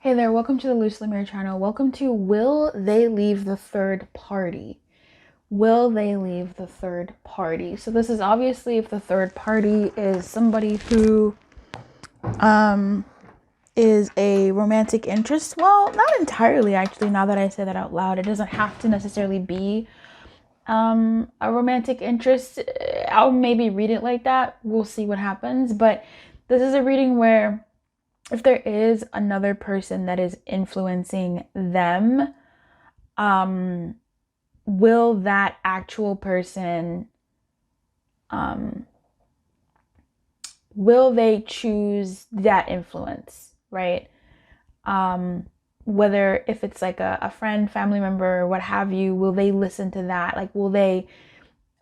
Hey there, welcome to the Lumiere channel. Welcome to Will They Leave the Third Party? Will they leave the third party? So this is obviously if the third party is somebody who is a romantic interest. Well, not entirely actually, now that I say that out loud. It doesn't have to necessarily be a romantic interest. I'll maybe read it like that. We'll see what happens. But this is a reading where if there is another person that is influencing them, will that actual person, will they choose that influence, right? Whether if it's like a friend, family member, or what have you, will they listen to that? Like, will they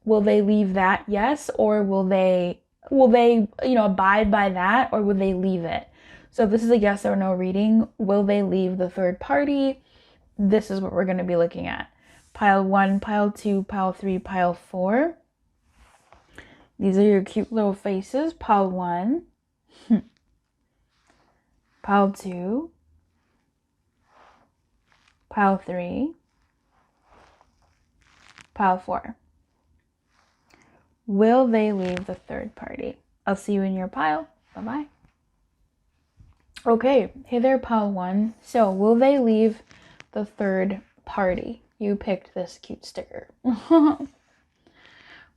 leave that? Yes. Or will they, abide by that, or will they leave it? So if this is a yes or no reading, will they leave the third party? This is what we're going to be looking at. Pile 1, pile 2, pile 3, pile 4. These are your cute little faces. Pile 1, pile 2, pile 3, pile 4. Will they leave the third party? I'll see you in your pile. Bye-bye. Okay, hey there, pile 1. So, will they leave the third party? You picked this cute sticker.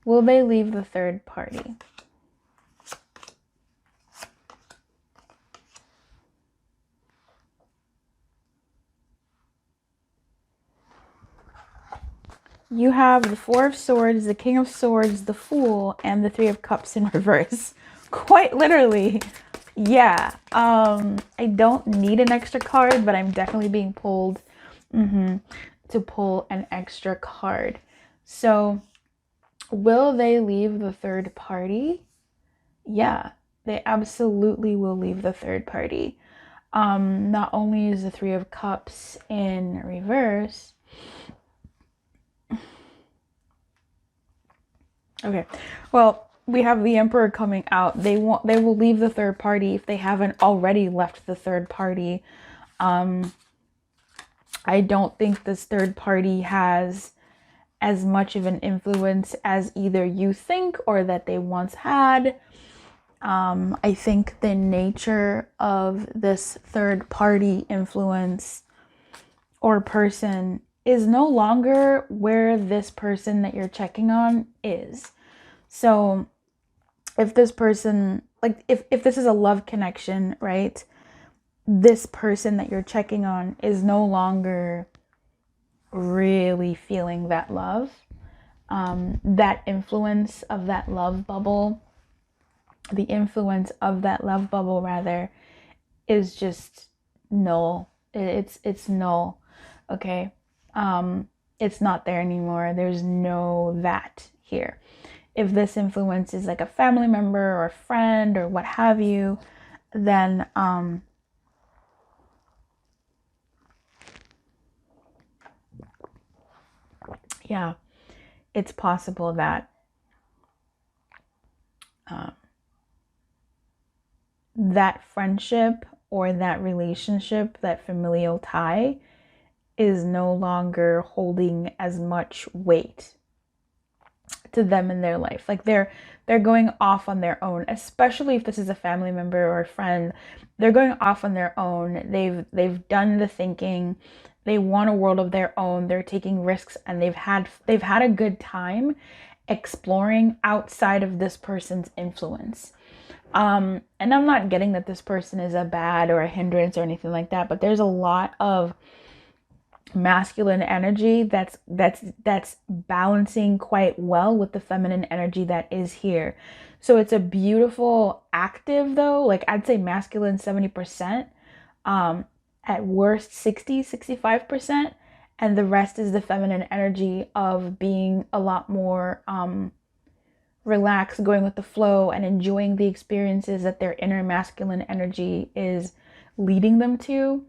Will they leave the third party? You have the Four of Swords, the King of Swords, the Fool, and the Three of Cups in reverse. Quite literally. Yeah. I don't need an extra card, but I'm definitely being pulled to pull an extra card. So, will they leave the third party? Yeah, they absolutely will leave the third party. Not only is the Three of Cups in reverse. Okay, well, we have the Emperor coming out. They will leave the third party if they haven't already left the third party. I don't think this third party has as much of an influence as either you think or that they once had. I think the nature of this third party influence or person is no longer where this person that you're checking on is. So if this person, like if this is a love connection, right? This person that you're checking on is no longer really feeling that love. That influence of that love bubble, the influence of that love bubble rather, is just null. It's null. Okay. It's not there anymore. There's no that here. If this influence is like a family member or a friend or what have you, then yeah, it's possible that that friendship or that relationship, that familial tie, is no longer holding as much weight to them in their life. Like they're going off on their own, especially if this is a family member or a friend. They're going off on their own. They've done the thinking. They want a world of their own. They're taking risks, and they've had a good time exploring outside of this person's influence. And I'm not getting that this person is a bad or a hindrance or anything like that, but there's a lot of masculine energy that's balancing quite well with the feminine energy that is here. So it's a beautiful active, though, like I'd say masculine 70%, at worst 65%, and the rest is the feminine energy of being a lot more relaxed, going with the flow, and enjoying the experiences that their inner masculine energy is leading them to,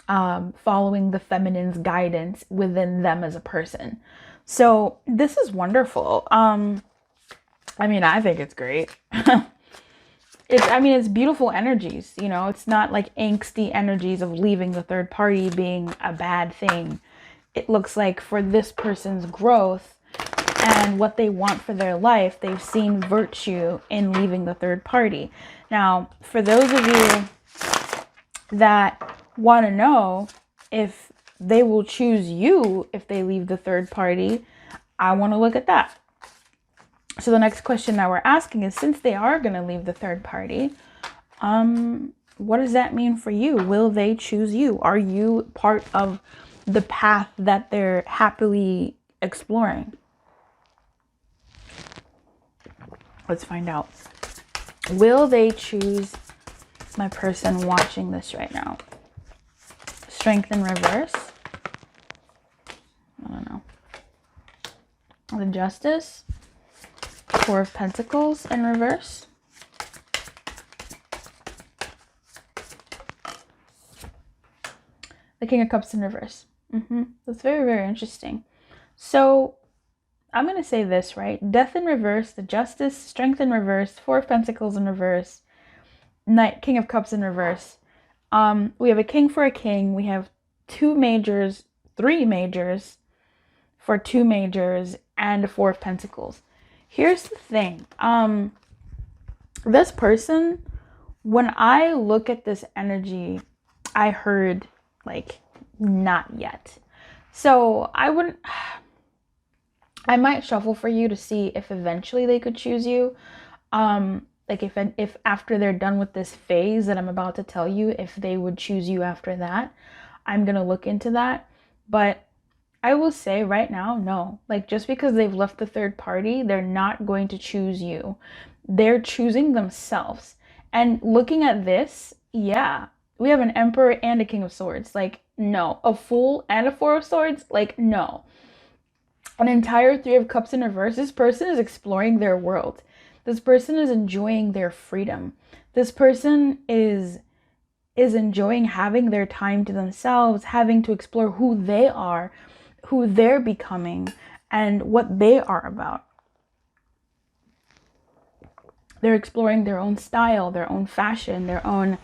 following the feminine's guidance within them as a person. So this is wonderful. I mean, I think it's great. it's beautiful energies, you know. It's not like angsty energies of leaving the third party being a bad thing. It looks like for this person's growth and what they want for their life, they've seen virtue in leaving the third party. Now, for those of you that want to know if they will choose you if they leave the third party, I want to look at that. So the next question that we're asking is, since they are going to leave the third party, what does that mean for you? Will they choose you? Are you part of the path that they're happily exploring? Let's find out. Will they choose my person watching this right now? Strength in reverse. I don't know. The Justice. Four of Pentacles in reverse. The King of Cups in reverse. That's very, very interesting. So I'm going to say this, right? Death in reverse, the Justice, Strength in reverse, Four of Pentacles in reverse, Knight, King of Cups in reverse. We have a king for a king. We have two majors, three majors for two majors, and a Four of Pentacles. Here's the thing. This person, when I look at this energy, I heard like not yet. So I might shuffle for you to see if eventually they could choose you. Like if after they're done with this phase that I'm about to tell you, if they would choose you after that, I'm going to look into that. But I will say right now, no. Like, just because they've left the third party, they're not going to choose you. They're choosing themselves. And looking at this, yeah, we have an Emperor and a King of Swords. Like, no. A Fool and a Four of Swords? Like, no. An entire Three of Cups in reverse. This person is exploring their world. This person is enjoying their freedom. This person is enjoying having their time to themselves, having to explore who they are, who they're becoming, and what they are about. They're exploring their own style, their own fashion, their own,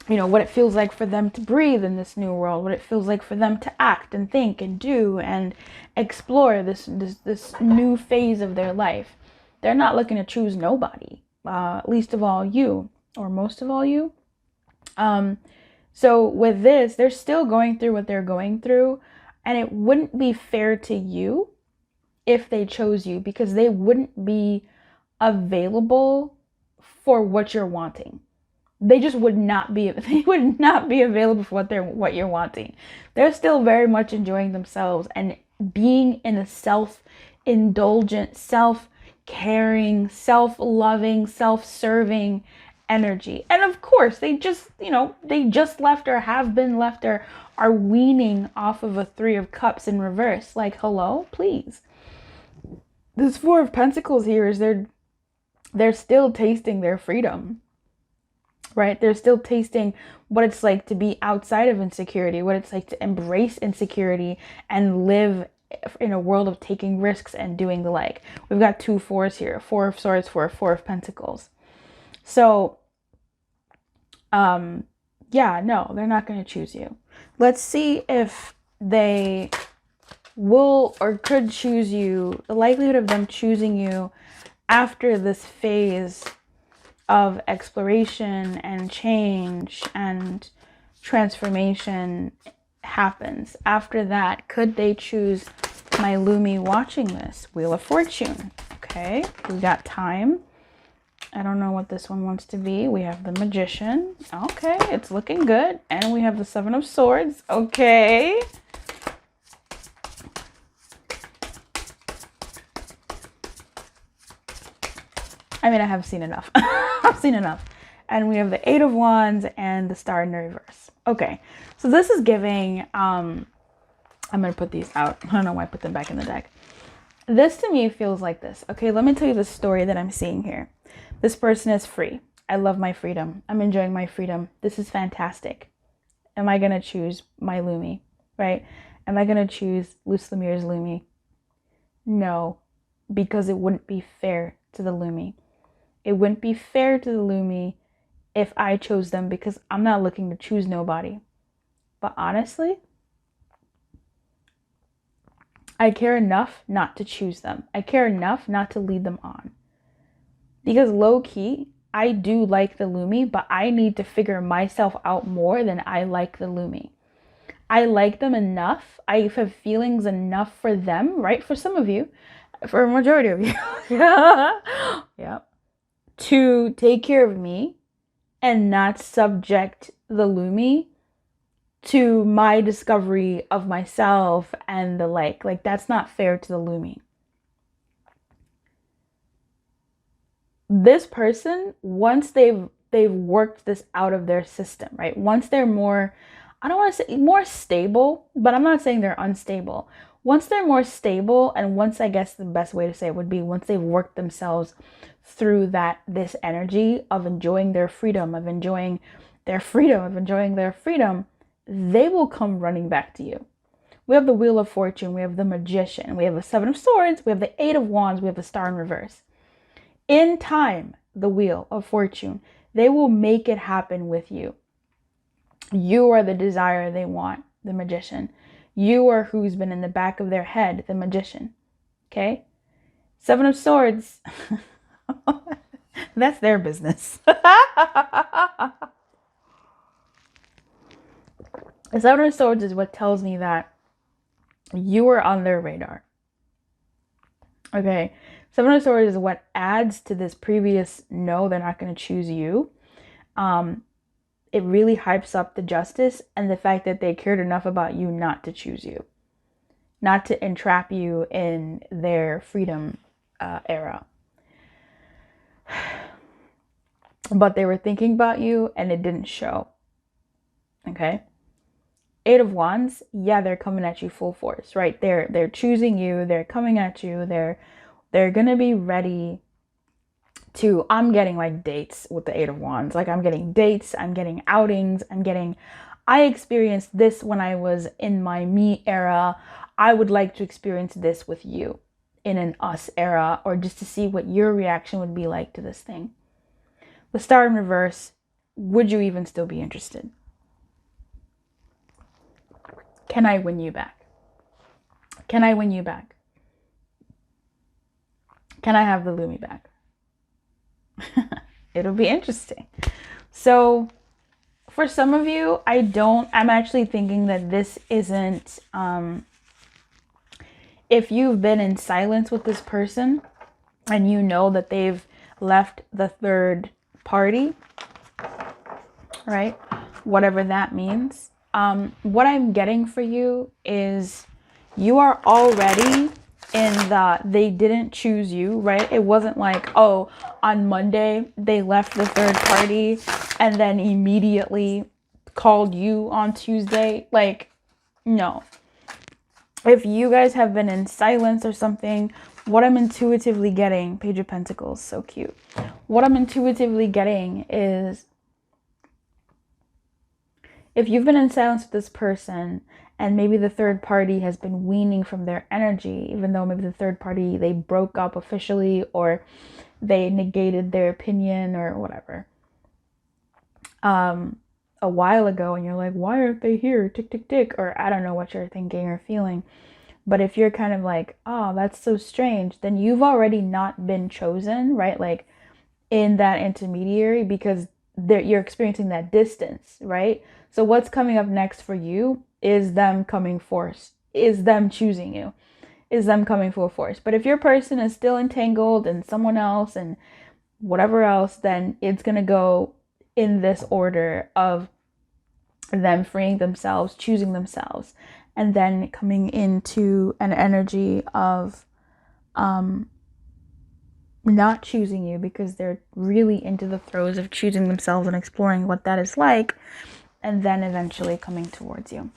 you know, what it feels like for them to breathe in this new world, what it feels like for them to act and think and do and explore this new phase of their life. They're not looking to choose nobody, least of all you, or most of all you. So with this, they're still going through what they're going through. And it wouldn't be fair to you if they chose you, because they wouldn't be available for what you're wanting. They just would not be, they would not be available for what you're wanting. They're still very much enjoying themselves and being in a self-indulgent, self-caring, self-loving, self-serving energy. And of course, they just left or have been left or are weaning off of a Three of Cups in reverse. Like, hello, please. This Four of Pentacles here is they're still tasting their freedom, right? They're still tasting what it's like to be outside of insecurity, what it's like to embrace insecurity and live in a world of taking risks and doing the like. We've got two fours here, Four of Swords for a Four of Pentacles. So, yeah, no, they're not going to choose you. Let's see if they will or could choose you, the likelihood of them choosing you after this phase of exploration and change and transformation happens. After that, could they choose my Lumi watching this? Wheel of Fortune. Okay, we got time. I don't know what this one wants to be. We have the Magician. Okay, it's looking good. And we have the Seven of Swords. Okay. I mean, I have seen enough. I've seen enough. And we have the Eight of Wands and the Star in the reverse. Okay, so this is giving, I'm going to put these out. I don't know why I put them back in the deck. This to me feels like this. Okay, let me tell you the story that I'm seeing here. This person is free. I love my freedom. I'm enjoying my freedom. This is fantastic. Am I going to choose my Lumi, right? Am I going to choose Lumiere's Lumi? No, because it wouldn't be fair to the Lumi. It wouldn't be fair to the Lumi if I chose them, because I'm not looking to choose nobody. But honestly, I care enough not to choose them. I care enough not to lead them on. Because low key, I do like the Lumi, but I need to figure myself out more than I like the Lumi. I like them enough. I have feelings enough for them, right? For some of you, for a majority of you. Yeah. To take care of me and not subject the Lumi to my discovery of myself and the like. Like, that's not fair to the Lumi. This person, once they've worked this out of their system, right? Once they're more, I don't want to say more stable, but I'm not saying they're unstable. Once they're more stable, and once, I guess the best way to say it would be once they've worked themselves through this energy of enjoying their freedom, they will come running back to you. We have the Wheel of Fortune, we have the Magician, we have the Seven of Swords, we have the Eight of Wands, we have the Star in reverse. In time, the Wheel of Fortune, they will make it happen with you. You are the desire they want, the Magician. You are who's been in the back of their head, the Magician. Okay? Seven of Swords, that's their business. The Seven of Swords is what tells me that you are on their radar. Okay? Seven of Swords is what adds to this previous no, they're not going to choose you. It really hypes up the Justice and the fact that they cared enough about you not to choose you. Not to entrap you in their freedom era. But they were thinking about you and it didn't show. Okay? Eight of Wands, yeah, they're coming at you full force, right? They're choosing you, they're coming at you, they're gonna be ready to, I'm getting like dates with the Eight of Wands. Like, I'm getting dates, I'm getting outings, I experienced this when I was in my me era. I would like to experience this with you in an us era, or just to see what your reaction would be like to this thing. The Star in reverse, would you even still be interested? Can I win you back? Can I win you back? Can I have the Lumi back? It'll be interesting. So for some of you, I'm actually thinking that this isn't, if you've been in silence with this person and you know that they've left the third party, right? Whatever that means. What I'm getting for you is you are already they didn't choose you, right? It wasn't like, oh, on Monday they left the third party and then immediately called you on Tuesday. Like, no. If you guys have been in silence or something, what I'm intuitively getting, Page of Pentacles, so cute. What I'm intuitively getting is, if you've been in silence with this person and maybe the third party has been weaning from their energy, even though maybe the third party, they broke up officially or they negated their opinion or whatever, a while ago, and you're like, why aren't they here? Tick, tick, tick. Or I don't know what you're thinking or feeling. But if you're kind of like, oh, that's so strange, then you've already not been chosen, right? Like in that intermediary, because you're experiencing that distance, right? So what's coming up next for you is them coming force, is them choosing you, is them coming full force. But if your person is still entangled in someone else and whatever else, then it's going to go in this order of them freeing themselves, choosing themselves, and then coming into an energy of not choosing you because they're really into the throes of choosing themselves and exploring what that is like, and then eventually coming towards you.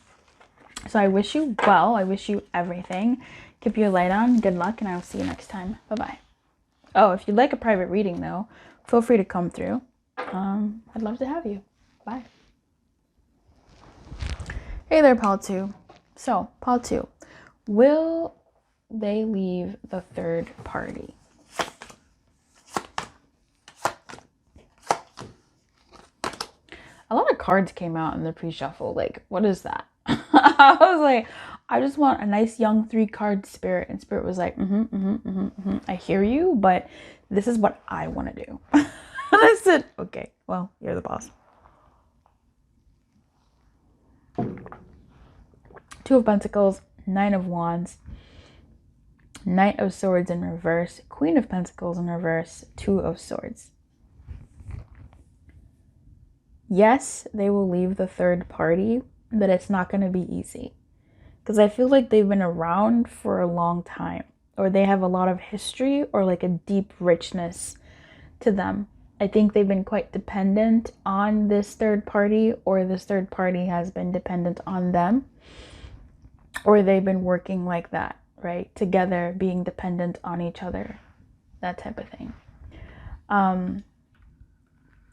So I wish you well. I wish you everything. Keep your light on. Good luck, and I will see you next time. Bye-bye. Oh, if you'd like a private reading, though, feel free to come through. I'd love to have you. Bye. Hey there, Pal 2. So, Pal 2. Will they leave the third party? cards came out in the pre-shuffle. Like, what is that? I was like, I just want a nice young 3-card spirit. And spirit was like, I hear you, but this is what I want to do. And I said, okay, well, you're the boss. 2 of Pentacles, 9 of Wands, Knight of Swords in reverse, Queen of Pentacles in reverse, 2 of Swords. Yes, they will leave the third party, but it's not going to be easy. Because I feel like they've been around for a long time, or they have a lot of history or like a deep richness to them. I think they've been quite dependent on this third party, or this third party has been dependent on them, or they've been working like that, right? Together, being dependent on each other, that type of thing.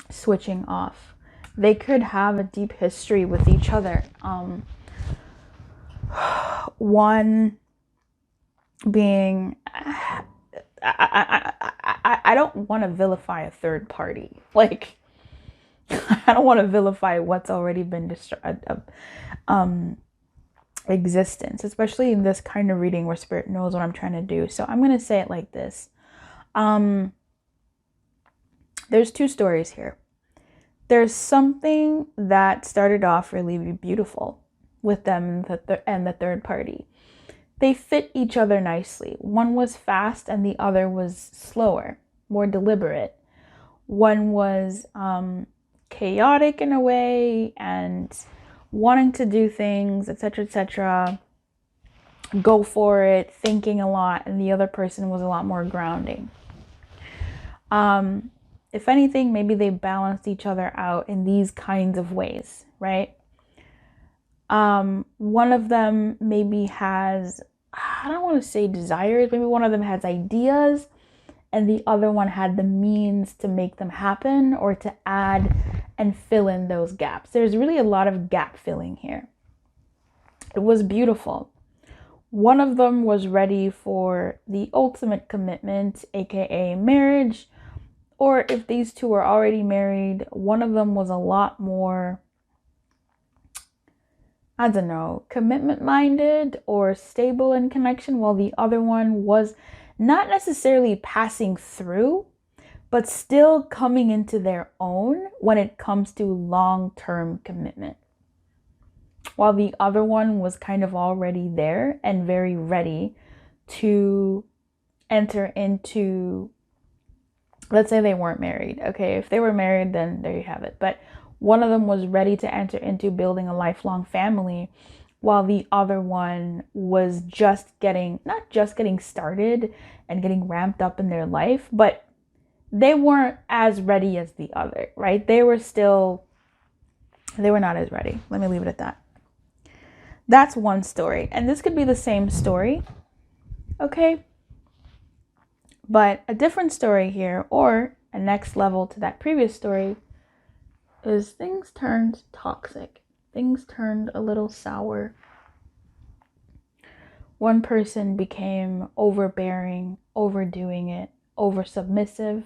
Switching off. They could have a deep history with each other. One being, I don't want to vilify a third party. Like, I don't want to vilify what's already been existence, especially in this kind of reading where spirit knows what I'm trying to do. So I'm going to say it like this. There's 2 stories here. There's something that started off really beautiful with them and the third party. They fit each other nicely. One was fast and the other was slower, more deliberate. One was chaotic in a way and wanting to do things, etc., go for it, thinking a lot, and the other person was a lot more grounding. If anything, maybe they balanced each other out in these kinds of ways, right? One of them maybe has, I don't want to say desires, maybe one of them has ideas and the other one had the means to make them happen or to add and fill in those gaps. There's really a lot of gap filling here. It was beautiful. One of them was ready for the ultimate commitment, aka marriage, or if these 2 were already married, one of them was a lot more, I don't know, commitment minded or stable in connection, while the other one was not necessarily passing through, but still coming into their own when it comes to long-term commitment. While the other one was kind of already there and very ready to enter into, let's say they weren't married. Okay, if they were married, then there you have it. But one of them was ready to enter into building a lifelong family, while the other one was not just getting started and getting ramped up in their life, but they weren't as ready as the other, right? They were not as ready. Let me leave it at that. That's one story. And this could be the same story, okay? But a different story here, or a next level to that previous story, is things turned toxic. Things turned a little sour. One person became overbearing, overdoing it, over submissive,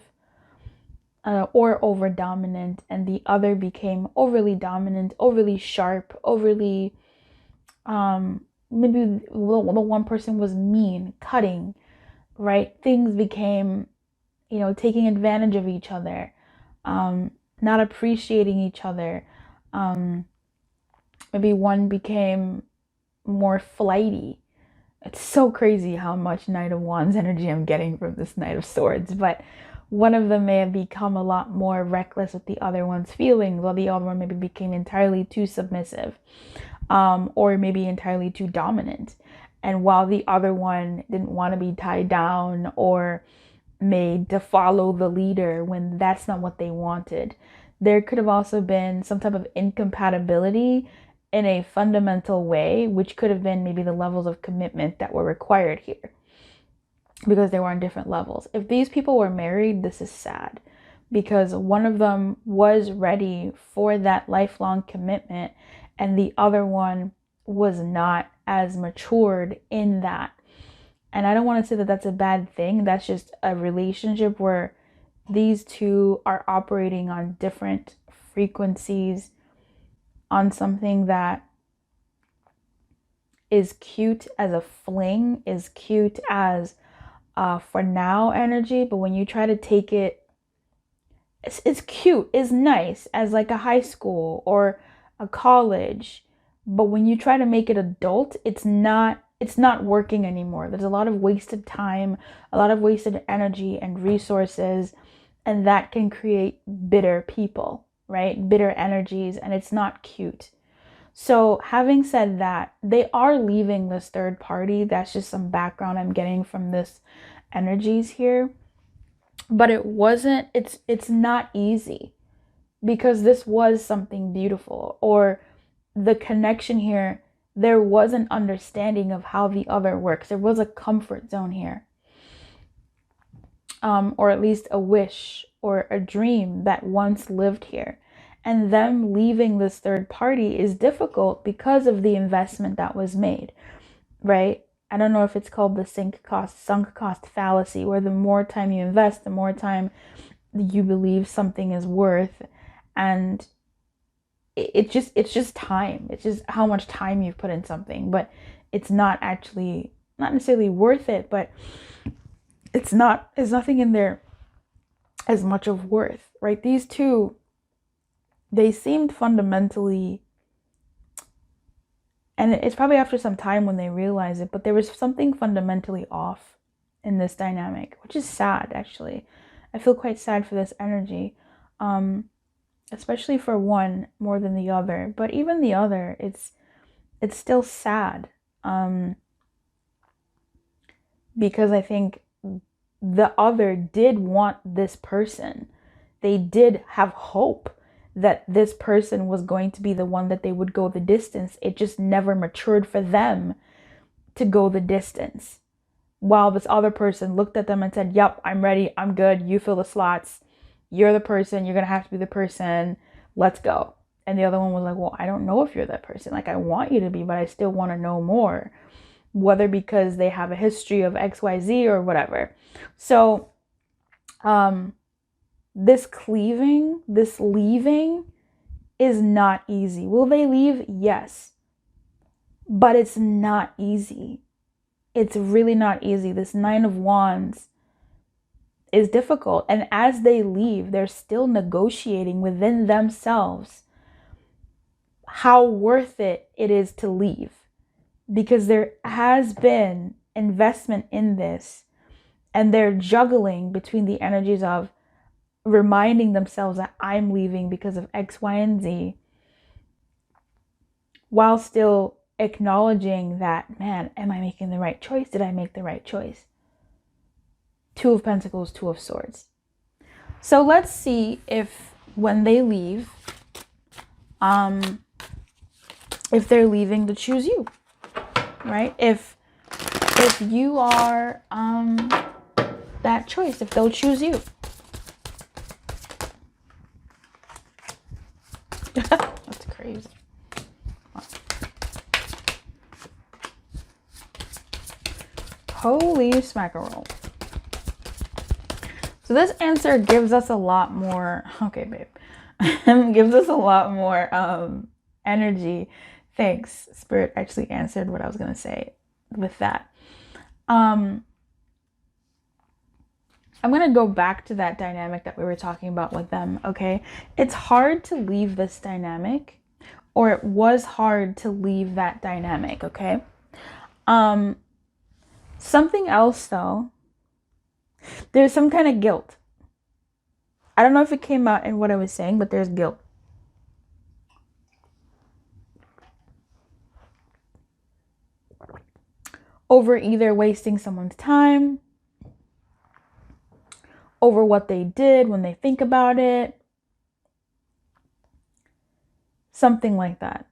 or over dominant, and the other became overly dominant, overly sharp, overly, maybe the one person was mean, cutting, right? Things became, taking advantage of each other, not appreciating each other. Maybe one became more flighty. It's so crazy how much Knight of Wands energy I'm getting from this Knight of Swords, but one of them may have become a lot more reckless with the other one's feelings, while the other one maybe became entirely too submissive, or maybe entirely too dominant. And while the other one didn't want to be tied down or made to follow the leader when that's not what they wanted, there could have also been some type of incompatibility in a fundamental way, which could have been maybe the levels of commitment that were required here, because they were on different levels. If these people were married, this is sad, because one of them was ready for that lifelong commitment and the other one was not as matured in that. And I don't want to say that that's a bad thing. That's just a relationship where these two are operating on different frequencies on something that is cute as a fling, is cute as for now energy, but when you try to take it, it's cute, it's nice as like a high school or a college, but when you try to make it adult, it's not working anymore. There's a lot of wasted time, a lot of wasted energy and resources, and that can create bitter people, right? Bitter energies, and it's not cute. So having said that, they are leaving this third party. That's just some background I'm getting from this energies here. But it's not easy, because this was something beautiful, or the connection here, there was an understanding of how the other works. There was a comfort zone here. Or at least a wish or a dream that once lived here. And them leaving this third party is difficult because of the investment that was made, right? I don't know if it's called the sunk cost fallacy, where the more time you invest, the more time you believe something is worth. And it's just time. It's just how much time you've put in something, but it's not necessarily worth it, but there's nothing in there as much of worth, right? These two, they seemed fundamentally, and it's probably after some time when they realize it, but there was something fundamentally off in this dynamic, which is sad, actually. I feel quite sad for this energy, especially for one more than the other. But even the other, it's still sad, because I think the other did want this person. They did have hope that this person was going to be the one that they would go the distance. It just never matured for them to go the distance. While this other person looked at them and said, yep, I'm ready, I'm good, you fill the slots, you're the person, you're going to have to be the person, let's go. And the other one was like, well, I don't know if you're that person. Like, I want you to be, but I still want to know more. Whether because they have a history of XYZ or whatever. So, this cleaving, this leaving is not easy. Will they leave? Yes. But it's not easy. It's really not easy. This Nine of Wands is difficult. And as they leave, they're still negotiating within themselves how worth it is to leave. Because there has been investment in this, and they're juggling between the energies of reminding themselves that I'm leaving because of X, Y, and Z, while still acknowledging that, man, am I making the right choice? Did I make the right choice? Two of Pentacles, Two of Swords. So let's see if when they leave, if they're leaving to choose you, right? If you are that choice, if they'll choose you. That's crazy. Holy smackerel. So this answer gives us a lot more, okay, babe, gives us a lot more energy. Thanks. Spirit actually answered what I was going to say with that. I'm going to go back to that dynamic that we were talking about with them, okay? It's hard to leave this dynamic, or it was hard to leave that dynamic, okay? Something else, though, there's some kind of guilt. I don't know if it came out in what I was saying, but there's guilt. Over either wasting someone's time, over what they did when they think about it, something like that.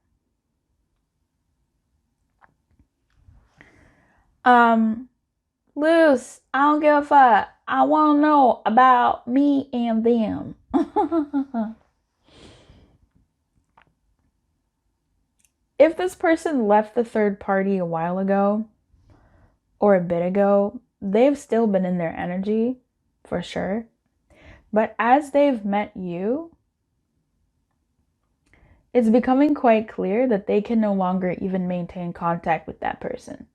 Luce, I don't give a fuck. I want to know about me and them. If this person left the third party a while ago or a bit ago, they've still been in their energy for sure. But as they've met you, it's becoming quite clear that they can no longer even maintain contact with that person.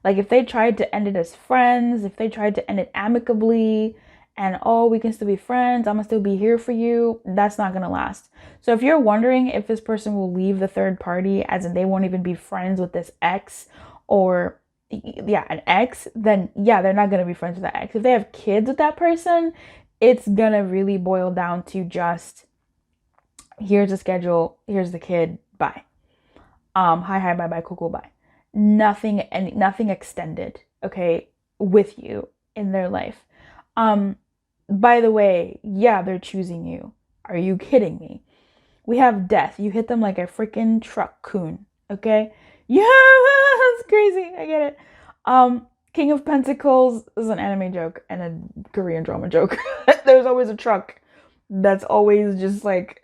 Like if they tried to end it as friends, if they tried to end it amicably, and oh, we can still be friends, I'm gonna still be here for you, that's not gonna last. So if you're wondering if this person will leave the third party, as in they won't even be friends with this ex, or yeah, an ex, then yeah, they're not gonna be friends with that ex. If they have kids with that person, it's gonna really boil down to just, here's the schedule, here's the kid, bye. Hi, bye, bye, cool, bye. Nothing extended, okay, with you in their life. By the way, yeah, they're choosing you. Are you kidding me? We have death. You hit them like a freaking truck, coon, okay? Yeah, that's crazy. I get it. King of Pentacles is an anime joke and a Korean drama joke. There's always a truck that's always just like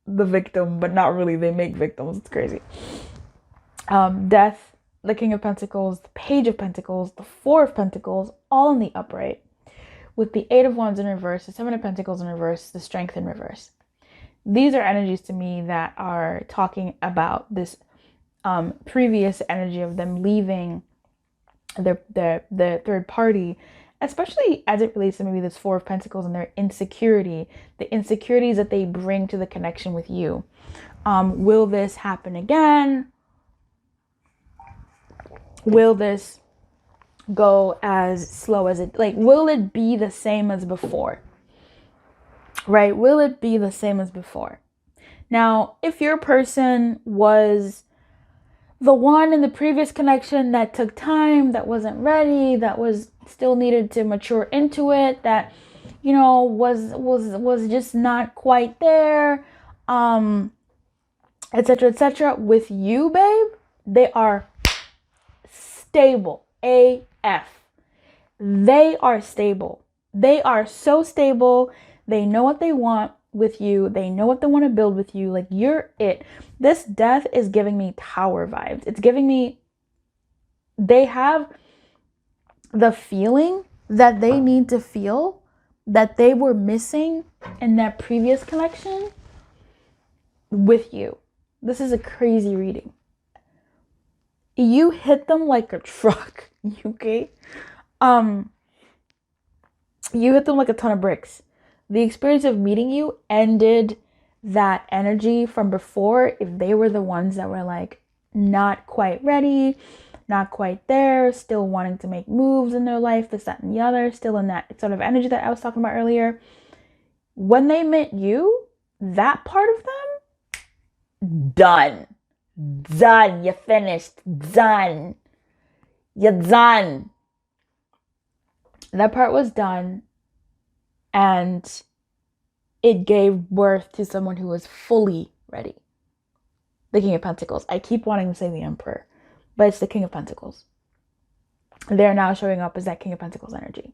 the victim, but not really. They make victims. It's crazy. Death, the King of Pentacles, the Page of Pentacles, the Four of Pentacles, all in the upright, with the Eight of Wands in reverse, the Seven of Pentacles in reverse, the Strength in reverse. These are energies to me that are talking about this previous energy of them leaving the third party, especially as it relates to maybe this Four of Pentacles and their insecurity, the insecurities that they bring to the connection with you. Will this happen again? Will this go as slow as it, like, will it be the same as before? Right? Will it be the same as before? Now, if your person was the one in the previous connection that took time, that wasn't ready, that was still needed to mature into it, that, you know, was just not quite there, etc., etc., with you, babe, they are stable AF. They are stable. They are so stable. They know what they want with you. They know what they want to build with you. Like, you're it. This death is giving me tower vibes. It's giving me, they have the feeling that they need to feel that they were missing in that previous connection with you. This is a crazy reading. You hit them like a truck, okay? You hit them like a ton of bricks. The experience of meeting you ended that energy from before. If they were the ones that were like not quite ready, not quite there, still wanting to make moves in their life, this, that, and the other, still in that sort of energy that I was talking about earlier. When they met you, that part of them, done. Done. You're finished. Done. You're done. That part was done, and it gave birth to someone who was fully ready. The King of Pentacles. I keep wanting to say the Emperor, but it's the King of Pentacles. They're now showing up as that King of Pentacles energy.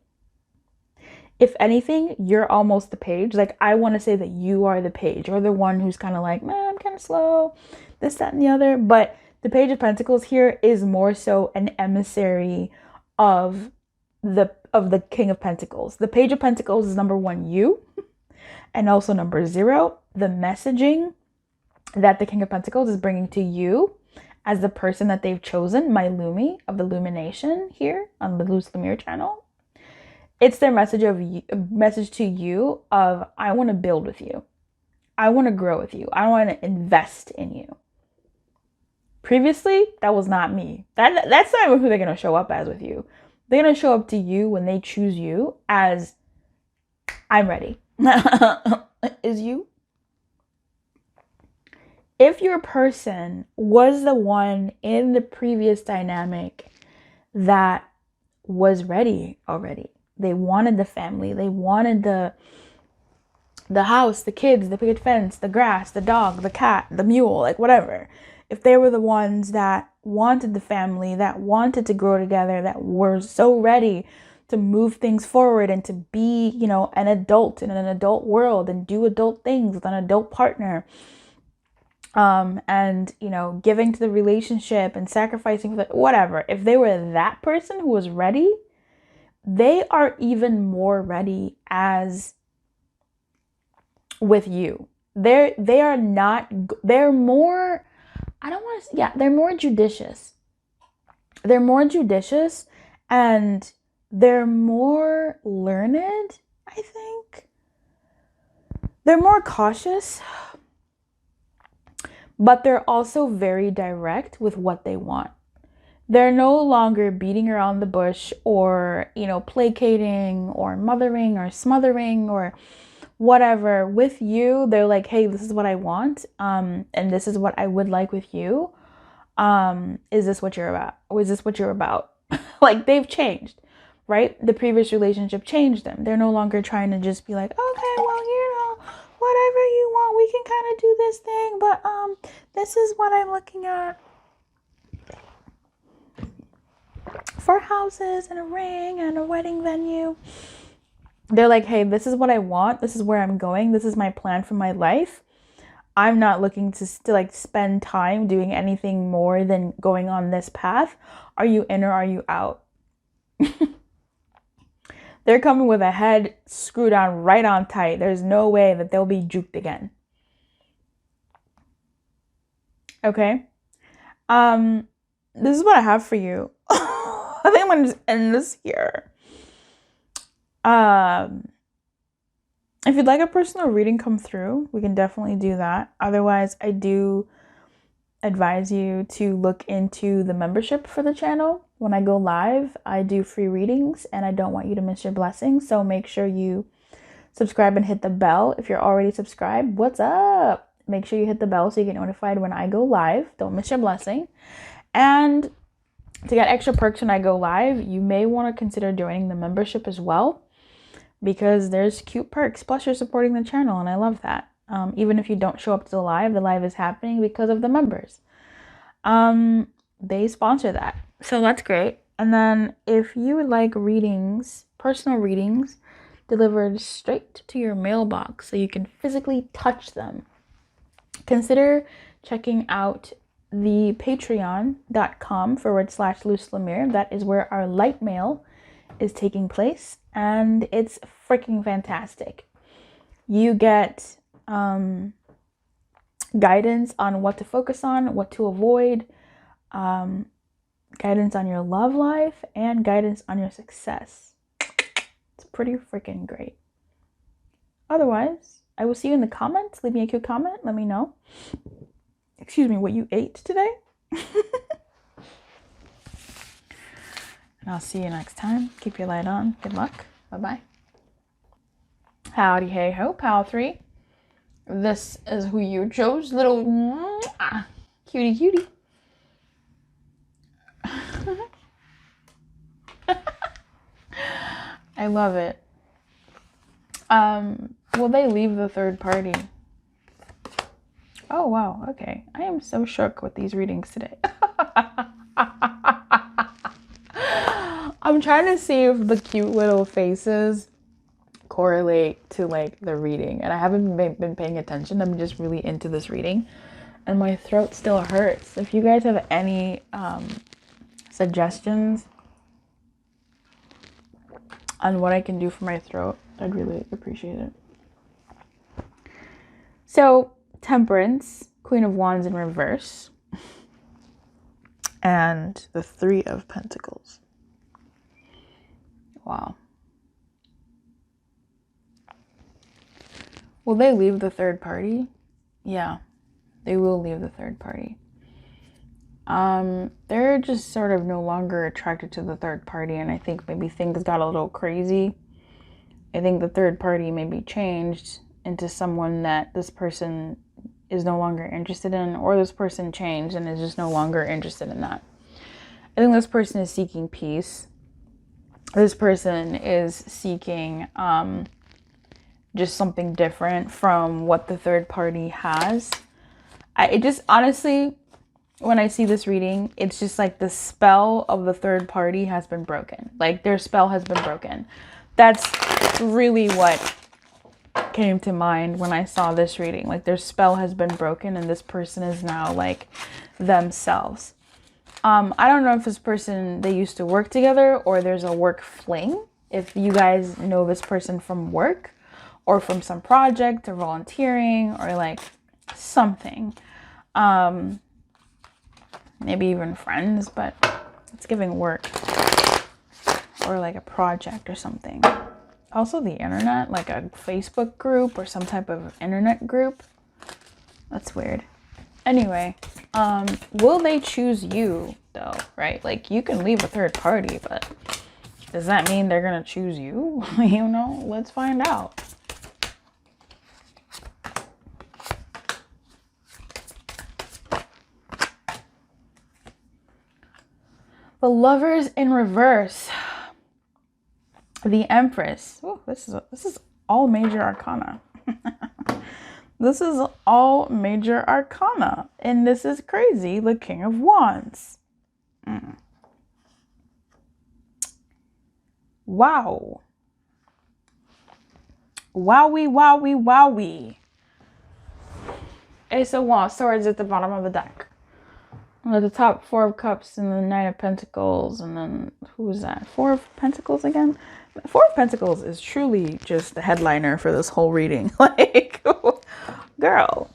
If anything, you're almost the Page. Like, I want to say that you are the Page, or the one who's kind of like, man, I'm kind of slow, this, that, and the other. But the Page of Pentacles here is more so an emissary of the King of Pentacles. The Page of Pentacles is number one, you, and also number 0, the messaging that the King of Pentacles is bringing to you as the person that they've chosen, my Lumi of Illumination here on the Lumiere channel. It's their message to you of, I want to build with you. I want to grow with you. I want to invest in you. Previously, that was not me. That's not even who they're going to show up as with you. They're going to show up to you when they choose you as, I'm ready. Is you? If your person was the one in the previous dynamic that was ready already, they wanted the family, they wanted the house, the kids, the picket fence, the grass, the dog, the cat, the mule, like whatever. If they were the ones that wanted the family, that wanted to grow together, that were so ready to move things forward and to be, you know, an adult in an adult world and do adult things with an adult partner, and, you know, giving to the relationship and sacrificing for that, whatever. If they were that person who was ready, they are even more ready as with you. they are not, they're more, I don't want to, yeah, they're more judicious. They're more judicious and they're more learned, I think. They're more cautious, but they're also very direct with what they want. They're no longer beating around the bush or, placating or mothering or smothering or whatever. With you, they're like, hey, this is what I want, and this is what I would like with you. Is this what you're about? Or is this what you're about? Like, they've changed, right? The previous relationship changed them. They're no longer trying to just be like, okay, well, whatever you want, we can kind of do this thing, but this is what I'm looking at for houses and a ring and a wedding venue. They're like, hey, this is what I want. This is where I'm going. This is my plan for my life. I'm not looking to like spend time doing anything more than going on this path. Are you in or are you out? They're coming with a head screwed on right on tight. There's no way that they'll be juked again. Okay. This is what I have for you. I think I'm gonna just end this here. If you'd like a personal reading come through, we can definitely do that. Otherwise, I do advise you to look into the membership for the channel. When I go live, I do free readings and I don't want you to miss your blessings. So make sure you subscribe and hit the bell. If you're already subscribed, what's up? Make sure you hit the bell so you get notified when I go live. Don't miss your blessing. And to get extra perks when I go live, you may want to consider joining the membership as well, because there's cute perks. Plus, you're supporting the channel, and I love that. Even if you don't show up to the live is happening because of the members. They sponsor that. So that's great. And then if you would like readings, personal readings, delivered straight to your mailbox so you can physically touch them, consider checking out the patreon.com/Luce Lumiere. That is where our LightMail is taking place, and it's freaking fantastic. You get guidance on what to focus on, what to avoid, guidance on your love life, and guidance on your success. It's pretty freaking great. Otherwise, I will see you in the comments. Leave me a cute comment. Let me know. Excuse me, what you ate today. And I'll see you next time. Keep your light on. Good luck. Bye-bye. Howdy, hey ho, pal 3. This is who you chose. Little cutie cutie. I love it. Will they leave the third party? Oh, wow. Okay. I am so shook with these readings today. I'm trying to see if the cute little faces correlate to like the reading, and I haven't been paying attention. I'm just really into this reading and my throat still hurts. If you guys have any suggestions on what I can do for my throat, I'd really appreciate it. So Temperance, Queen of Wands in reverse, and the 3 of Pentacles. Wow. Will they leave the third party? Yeah, they will leave the third party. They're just sort of no longer attracted to the third party, and I think maybe things got a little crazy. I think the third party maybe changed into someone that this person is no longer interested in, or this person changed and is just no longer interested in that. I think this person is seeking peace. This person is seeking just something different from what the third party has. It just honestly, when I see this reading, it's just like the spell of the third party has been broken. Like their spell has been broken. That's really what came to mind when I saw this reading. Like their spell has been broken and this person is now like themselves. I don't know if this person, they used to work together or there's a work fling. If you guys know this person from work, or from some project or volunteering or like something. Maybe even friends, but it's giving work or like a project or something. Also the internet, like a Facebook group or some type of internet group. That's weird. Anyway, will they choose you though, right? Like you can leave a third party, but does that mean they're gonna choose you? You know, let's find out. The Lovers in reverse. The Empress. Oh, this is all major arcana. This is all major arcana. And this is crazy. The King of Wands. Wow. Wowie, wowie, wowie. Ace of Wands, swords at the bottom of the deck. At the top, Four of Cups and the Knight of Pentacles. And then, who is that? Four of Pentacles again? Four of Pentacles is truly just the headliner for this whole reading. Like, girl.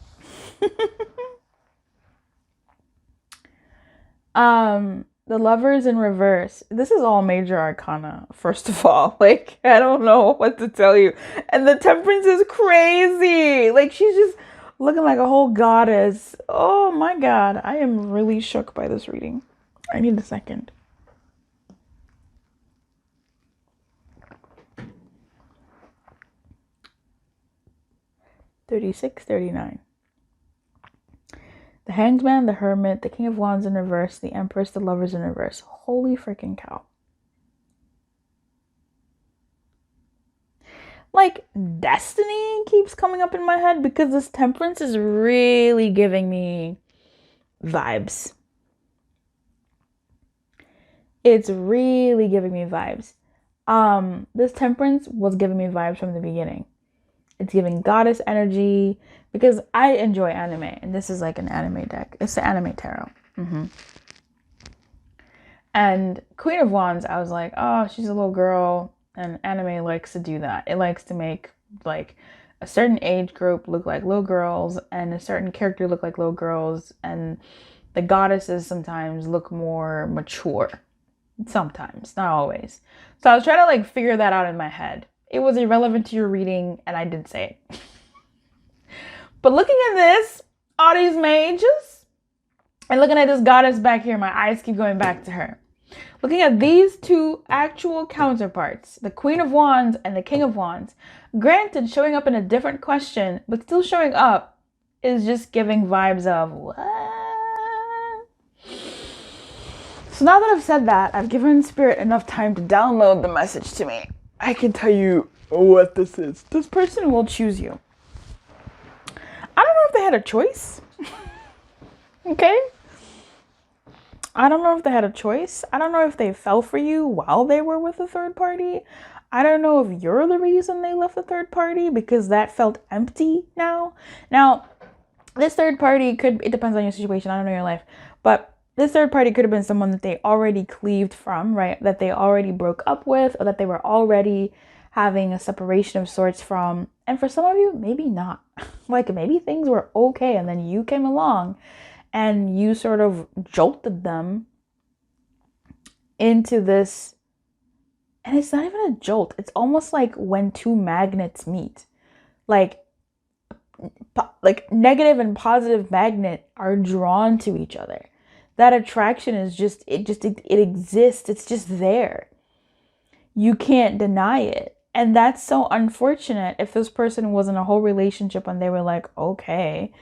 The Lovers in reverse. This is all major arcana, first of all. Like, I don't know what to tell you. And the Temperance is crazy. Like, she's just looking like a whole goddess. Oh my God. I am really shook by this reading. I need a second. $36, $39. The Hangman, the Hermit, the King of Wands in reverse, the Empress, the Lovers in reverse. Holy freaking cow. Like, destiny keeps coming up in my head because this Temperance is really giving me vibes. It's really giving me vibes. This Temperance was giving me vibes from the beginning. It's giving goddess energy because I enjoy anime, and this is like an anime deck. It's the anime tarot. And Queen of Wands, I was like, oh, she's a little girl, and anime likes to do that. It likes to make like a certain age group look like little girls and a certain character look like little girls, and the goddesses sometimes look more mature. Sometimes, not always. So I was trying to like figure that out in my head. It was irrelevant to your reading, and I didn't say it. But looking at this, all these mages, and looking at this goddess back here, my eyes keep going back to her. Looking at these two actual counterparts, the Queen of Wands and the King of Wands, granted showing up in a different question, but still showing up, is just giving vibes of what? So now that I've said that, I've given Spirit enough time to download the message to me. I can tell you what this is. This person will choose you. I don't know if they had a choice. Okay? I don't know if they had a choice. I don't know if they fell for you while they were with a third party. I don't know if you're the reason they left the third party because that felt empty now. Now, this third party it depends on your situation. I don't know your life. But this third party could have been someone that they already cleaved from, right? That they already broke up with, or that they were already having a separation of sorts from. And for some of you, maybe not. Like maybe things were okay and then you came along and you sort of jolted them into this. And it's not even a jolt. It's almost like when two magnets meet. Like negative and positive magnet are drawn to each other. That attraction is it exists. It's just there. You can't deny it. And that's so unfortunate if this person was in a whole relationship and they were like, okay.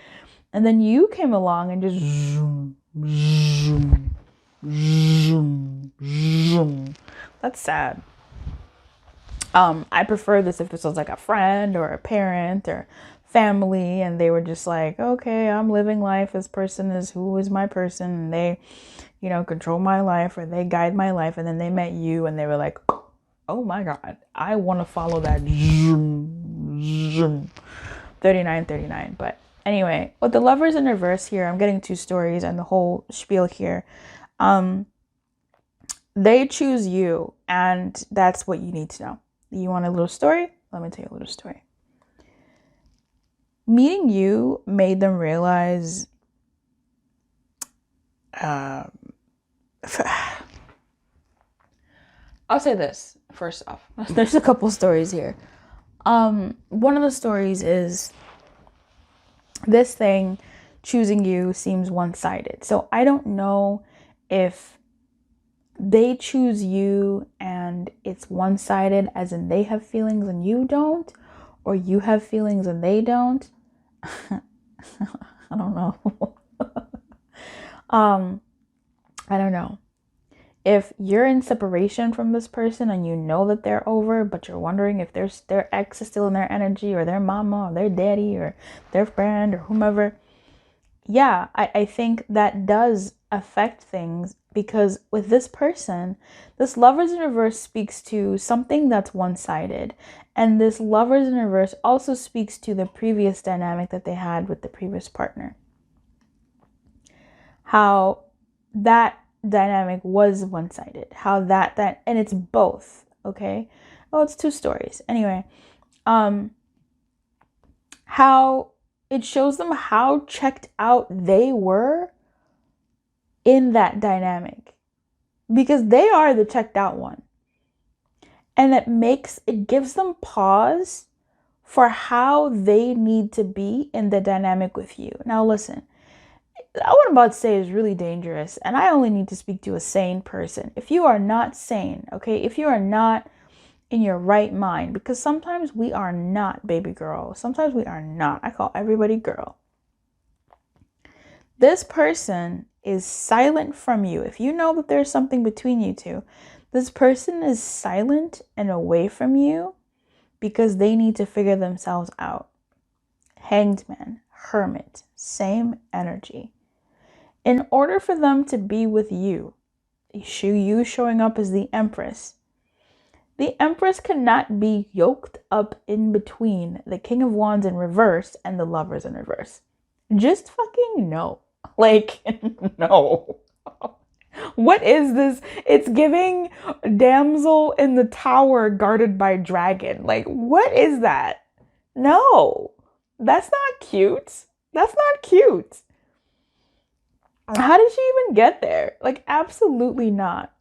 And then you came along and just zoom, zoom, zoom, zoom. That's sad. I prefer this if this was like a friend or a parent or family and they were just like, okay, I'm living life. This person is who is my person. And they, control my life or they guide my life. And then they met you and they were like, oh my God, I want to follow that. 39. But anyway, with the Lovers in reverse here, I'm getting two stories and the whole spiel here. They choose you, and that's what you need to know. You want a little story? Let me tell you a little story. meeting you made them realize, I'll say this first off. There's a couple stories here. One of the stories is this thing choosing you seems one-sided. So I don't know if they choose you and it's one-sided, as in they have feelings and you don't, or you have feelings and they don't. I don't know. I don't know. If you're in separation from this person and you know that they're over, but you're wondering if their ex is still in their energy, or their mama or their daddy or their friend or whomever, yeah, I think that does affect things, because with this person, this lovers in reverse speaks to something that's one-sided. And this lovers in reverse also speaks to the previous dynamic that they had with the previous partner. How that dynamic was one-sided. How that and it's both, okay? Oh, it's two stories. Anyway, how it shows them how checked out they were in that dynamic, because they are the checked out one. And it gives them pause for how they need to be in the dynamic with you. Now listen, what I'm about to say is really dangerous, and I only need to speak to a sane person. If you are not sane, okay, if you are not in your right mind, because sometimes we are not, baby girl. Sometimes we are not. I call everybody girl. This person is silent from you. If you know that there's something between you two, this person is silent and away from you because they need to figure themselves out. Hanged man, hermit, same energy. In order for them to be with you, you showing up as the Empress, the Empress cannot be yoked up in between the King of Wands in reverse and the Lovers in reverse. Just fucking no. Like, no. What is this? It's giving damsel in the tower guarded by dragon. Like, what is that? No. That's not cute. That's not cute. How did she even get there? Like, absolutely not.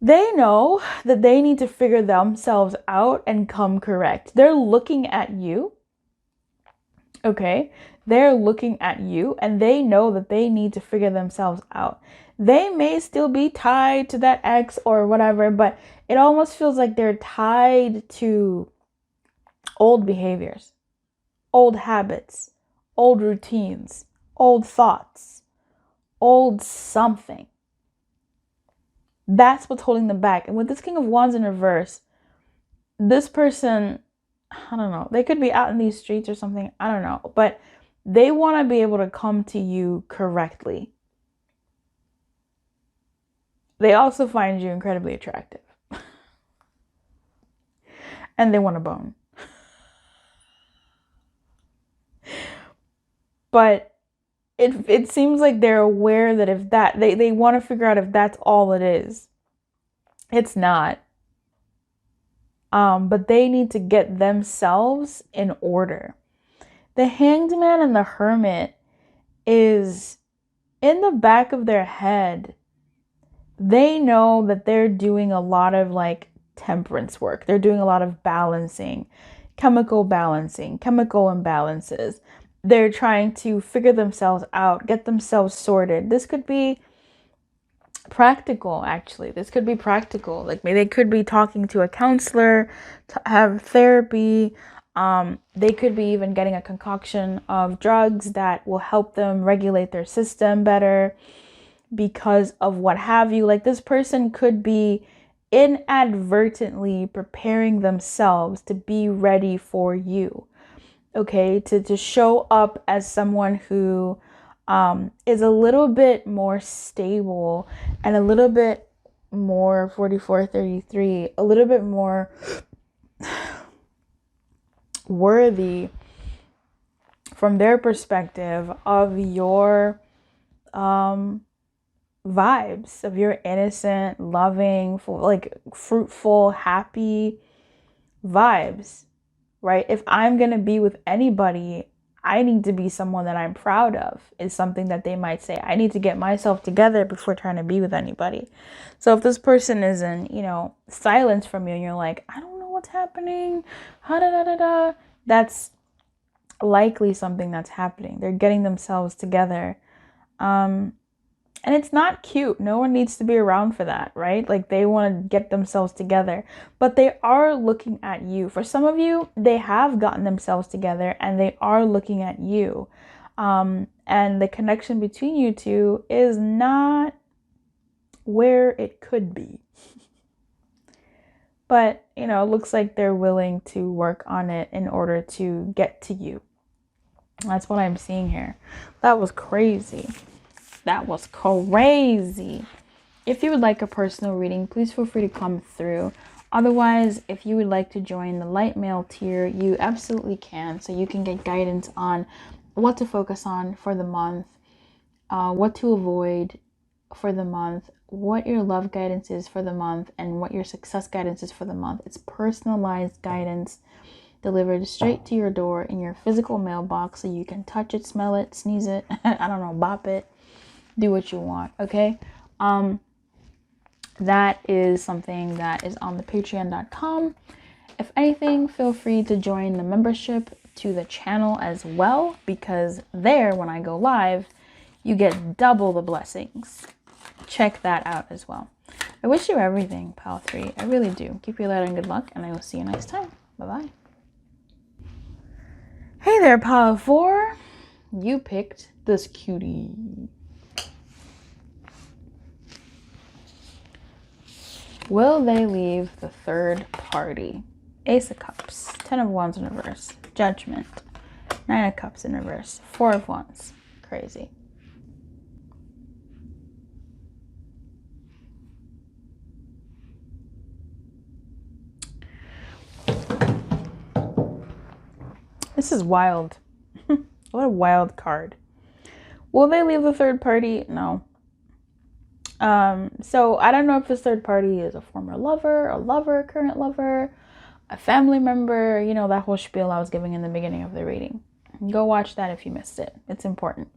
They know that they need to figure themselves out and come correct. They're looking at you. Okay? They're looking at you and they know that they need to figure themselves out. They may still be tied to that ex or whatever, but it almost feels like they're tied to old behaviors, old habits, old routines, old thoughts, old something. That's what's holding them back. And with this King of Wands in reverse, this person, I don't know, they could be out in these streets or something, I don't know, but they want to be able to come to you correctly. They also find you incredibly attractive. And they want to bone. But it seems like they're aware that if that, they want to figure out if that's all it is. It's not. But they need to get themselves in order. The Hanged Man and the Hermit is in the back of their head. They know that they're doing a lot of like temperance work. They're doing a lot of balancing, chemical imbalances. They're trying to figure themselves out, get themselves sorted. This could be practical, actually. This could be practical. Like maybe they could be talking to a counselor to have therapy. They could be even getting a concoction of drugs that will help them regulate their system better because of what have you. Like this person could be inadvertently preparing themselves to be ready for you. Okay, to show up as someone who is a little bit more stable and a little bit more 44-33, a little bit more worthy from their perspective of your vibes, of your innocent, loving, like fruitful, happy vibes. right? If I'm going to be with anybody, I need to be someone that I'm proud of, is something that they might say. I need to get myself together before trying to be with anybody. So if this person is in, silence from you and you're like, I don't know what's happening, that's likely something that's happening. They're getting themselves together. And it's not cute. No one needs to be around for that, right? Like, they want to get themselves together, but they are looking at you. For some of you, they have gotten themselves together and they are looking at you. And the connection between you two is not where it could be. But, it looks like they're willing to work on it in order to get to you. That's what I'm seeing here. That was crazy. That was crazy. If you would like a personal reading, please feel free to come through. Otherwise, if you would like to join the LightMail tier, you absolutely can. So you can get guidance on what to focus on for the month, what to avoid for the month, what your love guidance is for the month, and what your success guidance is for the month. It's personalized guidance delivered straight to your door in your physical mailbox, so you can touch it, smell it, sneeze it, I don't know, bop it. Do what you want, okay? That is something that is on the patreon.com. If anything, feel free to join the membership to the channel as well, because there, when I go live, you get double the blessings. Check that out as well. I wish you everything, Pile 3. I really do. Keep your light and good luck, and I will see you next time. Bye-bye. Hey there, Pile 4. You picked this cutie. Will they leave the third party? Ace of Cups, 10 of Wands in reverse, Judgment, 9 of Cups in reverse, 4 of Wands. Crazy. This is wild. What a wild card. Will they leave the third party? No. So I don't know if this third party is a former lover, a lover, current lover, a family member, that whole spiel I was giving in the beginning of the reading. Go watch that if you missed it. It's important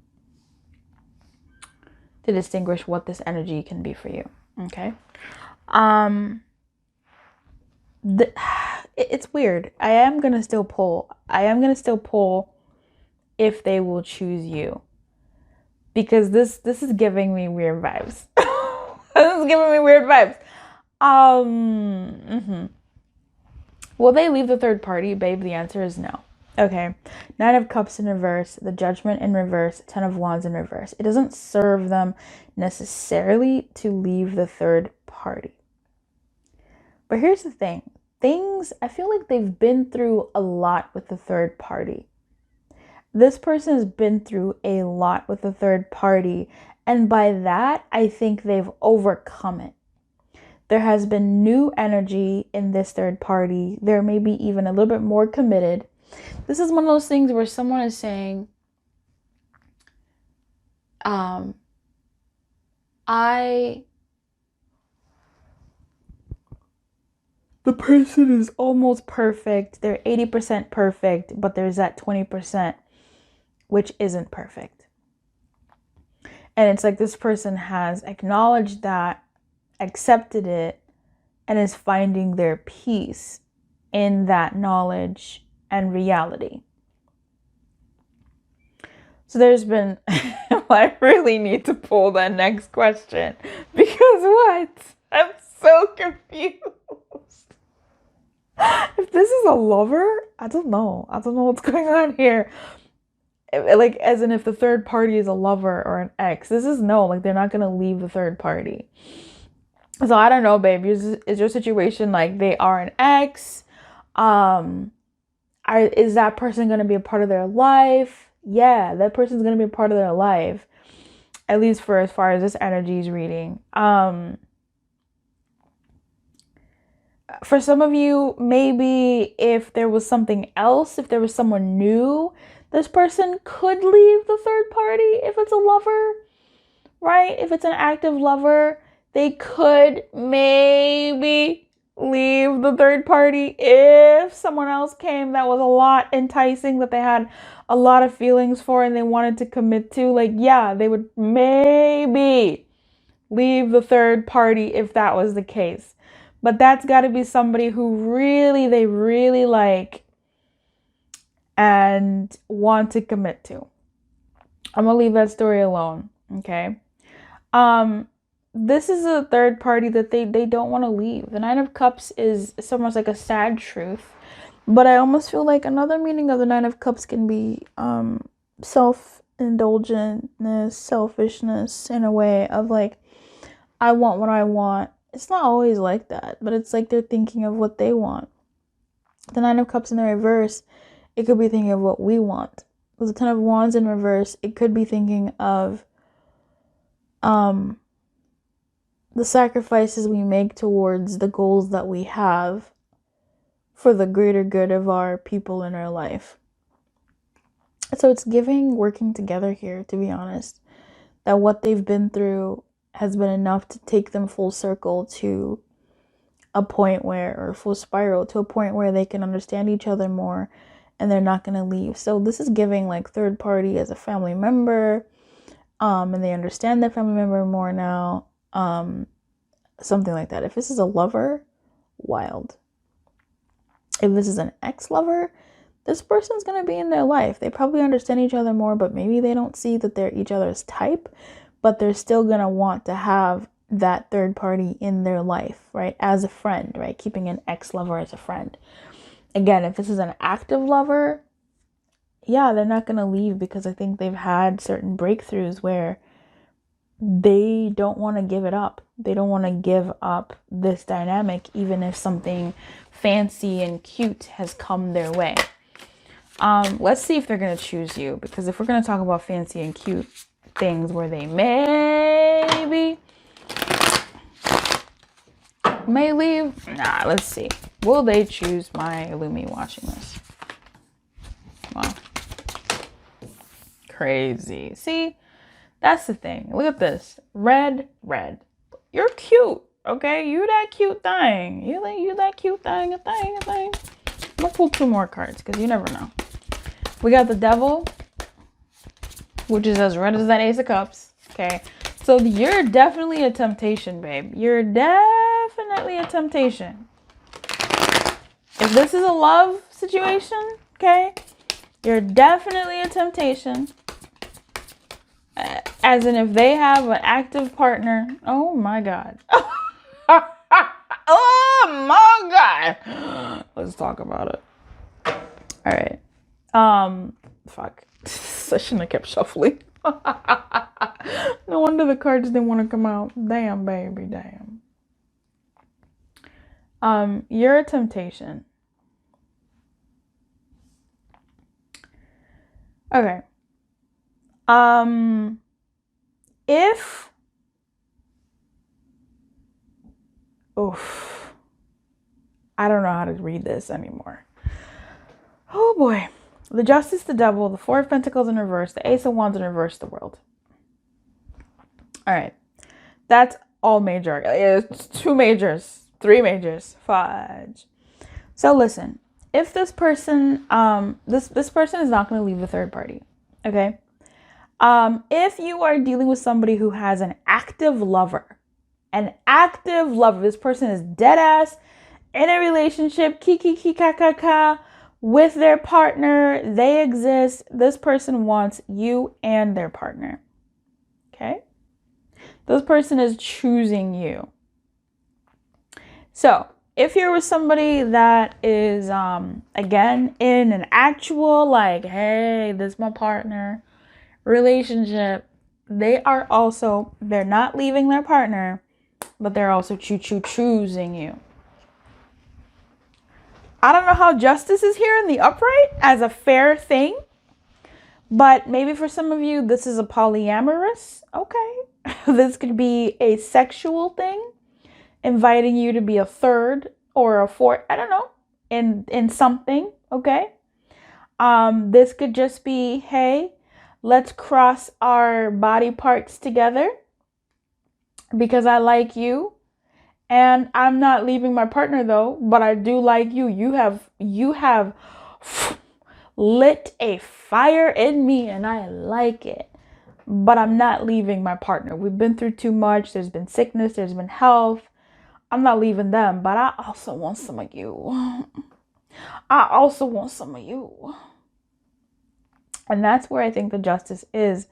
to distinguish what this energy can be for you. Okay. It's weird. I am going to still pull if they will choose you. Because this is giving me weird vibes. This is giving me weird vibes. Will they leave the third party, babe? The answer is no. Okay. 9 of Cups in reverse, the Judgment in reverse, 10 of Wands in reverse. It doesn't serve them necessarily to leave the third party. But here's the thing. I feel like they've been through a lot with the third party. This person has been through a lot with the third party, and by that, I think they've overcome it. There has been new energy in this third party. They're maybe even a little bit more committed. This is one of those things where someone is saying, the person is almost perfect. They're 80% perfect, but there's that 20% which isn't perfect. And it's like this person has acknowledged that, accepted it, and is finding their peace in that knowledge and reality. So there's been, I really need to pull that next question, because what? I'm so confused. If this is a lover, I don't know what's going on here. Like, as in if the third party is a lover or an ex. This is no, like, they're not going to leave the third party. So I don't know, babe. Is your situation like they are an ex? Is that person going to be a part of their life? Yeah, that person's going to be a part of their life. At least for as far as this energy is reading. For some of you, maybe if there was something else, if there was someone new, this person could leave the third party if it's a lover, right? If it's an active lover, they could maybe leave the third party. If someone else came that was a lot enticing, that they had a lot of feelings for and they wanted to commit to, like, yeah, they would maybe leave the third party if that was the case. But that's got to be somebody who they really like and want to commit to. I'm gonna leave that story alone, okay? This is a third party that they don't want to leave. The Nine of Cups is almost like a sad truth, but I almost feel like another meaning of the Nine of Cups can be self-indulgentness, selfishness, in a way of like, I want what I want. It's not always like that, but it's like they're thinking of what they want. The Nine of Cups in the reverse, it could be thinking of what we want. With the Ten of Wands in reverse, it could be thinking of the sacrifices we make towards the goals that we have for the greater good of our people in our life. So it's giving working together here, to be honest, that what they've been through has been enough to take them full circle to a point where, or full spiral, to a point where they can understand each other more and they're not going to leave. So this is giving like third party as a family member, and they understand their family member more now. Something like that. If this is a lover, wild. If this is an ex-lover, this person's going to be in their life. They probably understand each other more, but maybe they don't see that they're each other's type, but they're still going to want to have that third party in their life, right? As a friend, right? Keeping an ex-lover as a friend. Again, if this is an active lover, yeah, they're not going to leave because I think they've had certain breakthroughs where they don't want to give it up. They don't want to give up this dynamic, even if something fancy and cute has come their way. Let's see if they're going to choose you, because if we're going to talk about fancy and cute things where they may leave, let's see. Will they choose my Lumi watching this? Wow. Crazy. See? That's the thing. Look at this. Red. You're cute, okay? You that cute thing. You that cute thing, a thing. I'm gonna pull 2 more cards because you never know. We got the Devil, which is as red as that Ace of Cups, okay? So you're definitely a temptation, babe. You're definitely a temptation. If this is a love situation, okay? You're definitely a temptation. As in, if they have an active partner, oh my God. Oh my God. Let's talk about it. All right. Fuck. I shouldn't have kept shuffling. No wonder the cards didn't want to come out. Damn, baby, damn. You're a temptation. Okay. I don't know how to read this anymore. Oh boy. The Justice, the Devil, the Four of Pentacles in reverse, the Ace of Wands in reverse, the World. All right. That's all major. It's 2 majors, 3 majors, fudge. So listen, if this person, this person is not going to leave the third party. Okay. If you are dealing with somebody who has an active lover, this person is dead ass in a relationship, with their partner, they exist. This person wants you and their partner. Okay? This person is choosing you. So, if you're with somebody that is, again, in an actual, like, hey, this is my partner relationship, they're not leaving their partner, but they're also choosing you. I don't know how justice is here in the upright as a fair thing, but maybe for some of you, this is a polyamorous. Okay. This could be a sexual thing, inviting you to be a third or a fourth, I don't know, in something. Okay. This could just be, hey, let's cross our body parts together because I like you And I'm not leaving my partner though, but I do like you. You have lit a fire in me and I like it. But I'm not leaving my partner. We've been through too much. There's been sickness, there's been health. I'm not leaving them, but I also want some of you. I also want some of you. And that's where I think the justice is.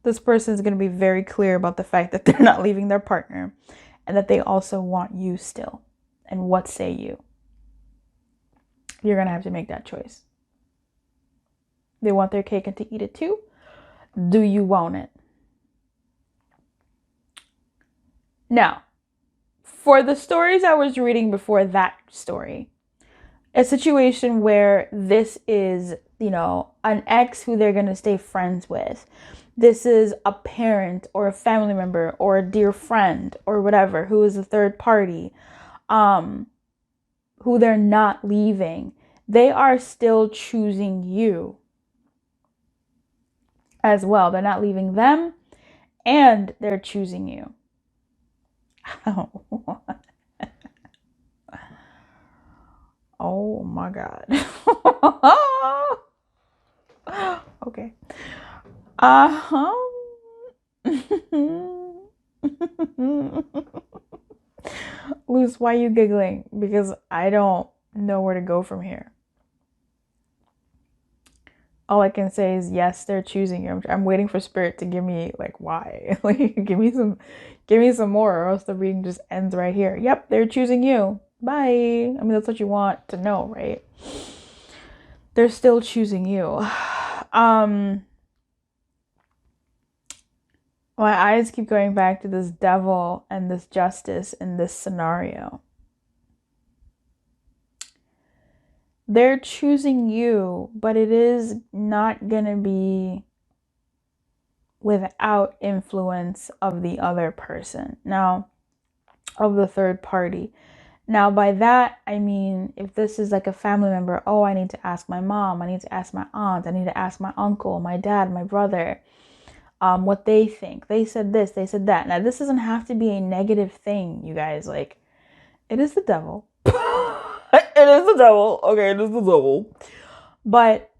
This person is going to be very clear about the fact that they're not leaving their partner and that they also want you still. And what say you? You're going to have to make that choice. They want their cake and to eat it too. Do you want it? Now, for the stories I was reading before that story, a situation where this is, an ex who they're going to stay friends with. This is a parent or a family member or a dear friend or whatever who is a third party, who they're not leaving. They are still choosing you as well. They're not leaving them and they're choosing you. Oh my God. Okay. Luz, why are you giggling? Because I don't know where to go from here. All I can say is yes, they're choosing you. I'm waiting for spirit to give me why. Give me some more, or else the reading just ends right here. Yep, they're choosing you. Bye. I mean, that's what you want to know, right? They're still choosing you. My eyes keep going back to this devil and this justice in this scenario. They're choosing you, but it is not going to be without influence of the other person. Now, of the third party. Now, by that, I mean, if this is like a family member, I need to ask my mom, I need to ask my aunt, I need to ask my uncle, my dad, my brother, what they think. They said this, they said that. Now, this doesn't have to be a negative thing, you guys. It is the devil. It is the devil. Okay, it is the devil. But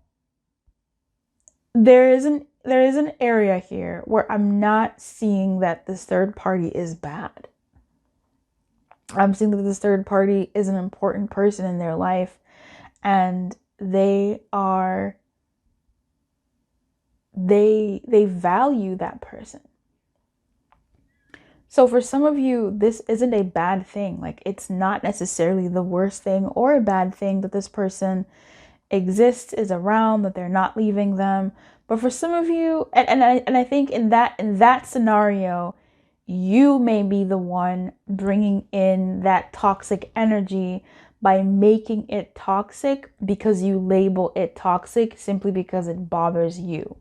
there is an area here where I'm not seeing that this third party is bad. I'm seeing that this third party is an important person in their life, and they value that person. So for some of you, this isn't a bad thing. It's not necessarily the worst thing or a bad thing that this person exists, is around, that they're not leaving them. But for some of you, and I think in that scenario, you may be the one bringing in that toxic energy by making it toxic because you label it toxic simply because it bothers you.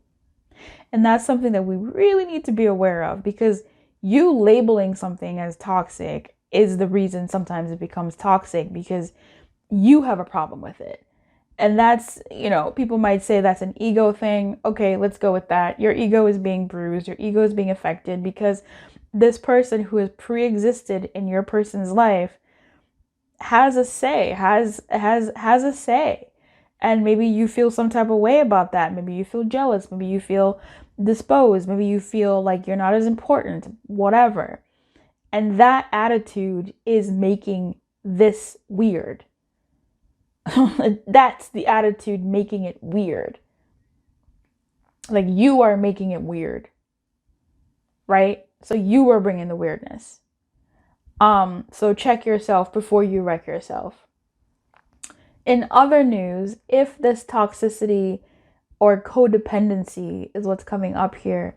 And that's something that we really need to be aware of, because you labeling something as toxic is the reason sometimes it becomes toxic, because you have a problem with it. And that's, people might say that's an ego thing. Okay, let's go with that. Your ego is being bruised. Your ego is being affected because this person who has pre-existed in your person's life has a say, has a say. And maybe you feel some type of way about that. Maybe you feel jealous. Maybe you feel disposed. Maybe you feel like you're not as important, whatever. And that attitude is making this weird. That's the attitude making it weird. You are making it weird. Right? So you are bringing the weirdness. So check yourself before you wreck yourself. In other news, if this toxicity or codependency is what's coming up here,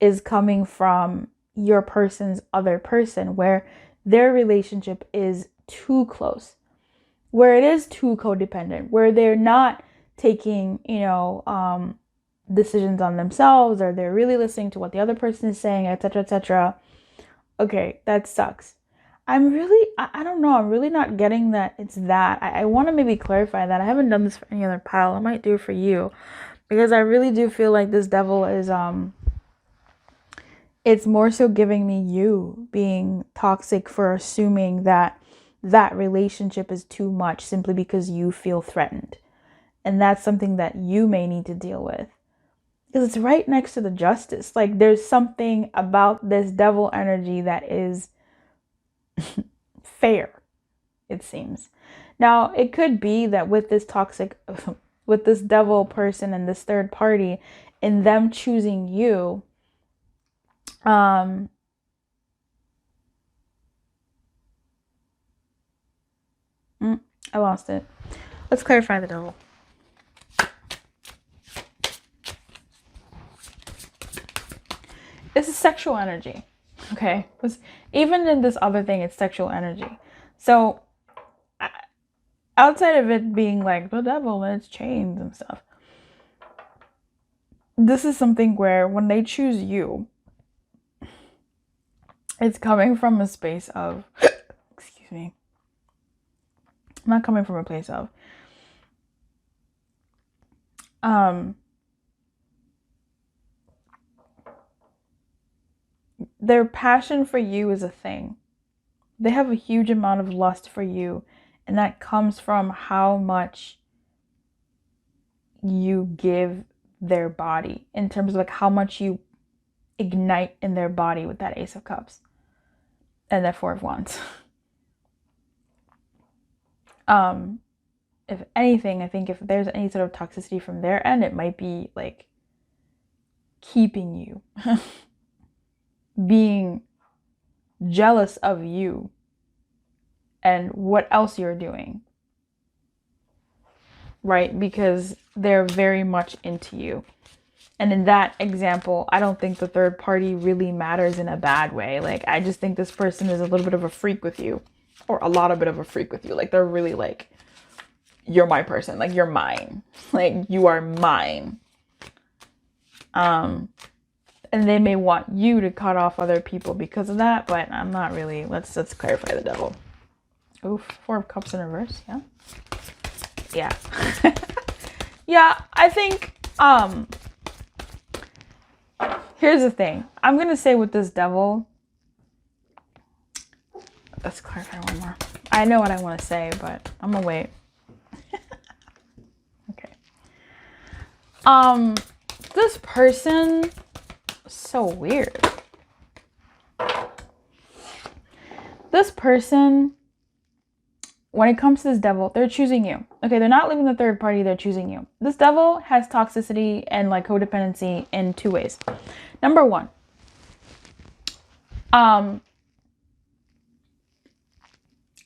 is coming from your person's other person, where their relationship is too close, where it is too codependent, where they're not taking, decisions on themselves, or they're really listening to what the other person is saying, etc., etc. Okay, that sucks. I don't know. I'm really not getting that it's that. I want to maybe clarify that. I haven't done this for any other pile. I might do it for you, because I really do feel like this devil is It's more so giving me you being toxic for assuming that that relationship is too much simply because you feel threatened. And that's something that you may need to deal with. Because it's right next to the justice. Like, there's something about this devil energy that is fair, it seems. Now, it could be that with this toxic, with this devil person and this third party, in them choosing you, I lost it. Let's clarify the devil. This is sexual energy. Okay. Even in this other thing, it's sexual energy. So outside of it being like the devil and its chains and stuff, this is something where when they choose you, it's coming from a space of, excuse me, not coming from a place of, their passion for you is a thing. They have a huge amount of lust for you, and that comes from how much you give their body, in terms of like how much you ignite in their body with that Ace of Cups and that Four of Wands. If anything, I think if there's any sort of toxicity from their end, it might be like keeping you, being jealous of you and what else you're doing, right? Because they're very much into you. And in that example, I don't think the third party really matters in a bad way. Like, I just think this person is a little bit of a freak with you, or a lot of bit of a freak with you. Like, they're really like, you're my person. Like, you're mine. Like, you are mine. And they may want you to cut off other people because of that, but I'm not really. Let's clarify the devil. Oof, Four of Cups in reverse. Yeah. Yeah, I think, here's the thing. I'm going to say with this devil, let's clarify one more. I know what I want to say, but I'm going to wait. Okay. This person, so weird. This person, when it comes to this devil, they're choosing you. Okay, they're not leaving the third party, they're choosing you. This devil has toxicity and like codependency in two ways. Number one,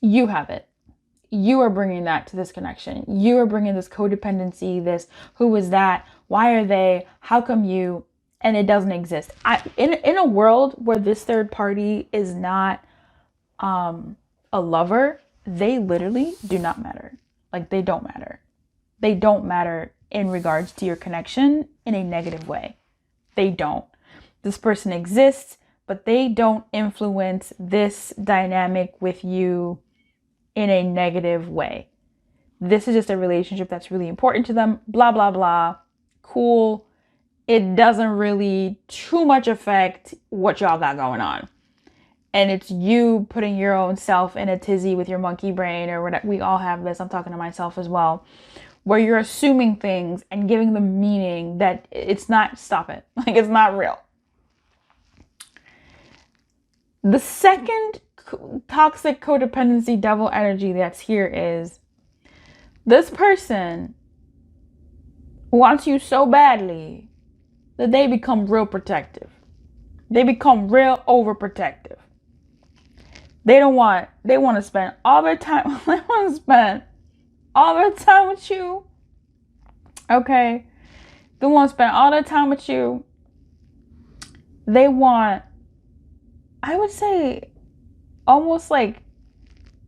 you have it. You are bringing that to this connection. You are bringing this codependency, this who is that? Why are they? How come you? And it doesn't exist. In a world where this third party is not a lover, they literally do not matter. Like, they don't matter. They don't matter in regards to your connection in a negative way. They don't. This person exists, but they don't influence this dynamic with you in a negative way. This is just a relationship that's really important to them. Blah, blah, blah. Cool. It doesn't really too much affect what y'all got going on. And it's you putting your own self in a tizzy with your monkey brain, or whatever. We all have this. I'm talking to myself as well, where you're assuming things and giving them meaning that it's not. Stop it. Like, it's not real. The second toxic codependency devil energy that's here is this person wants you so badly that they become real protective. They become real overprotective. They want to spend all their time, they want to spend all their time with you. Okay. They want to spend all their time with you. They want, I would say, almost like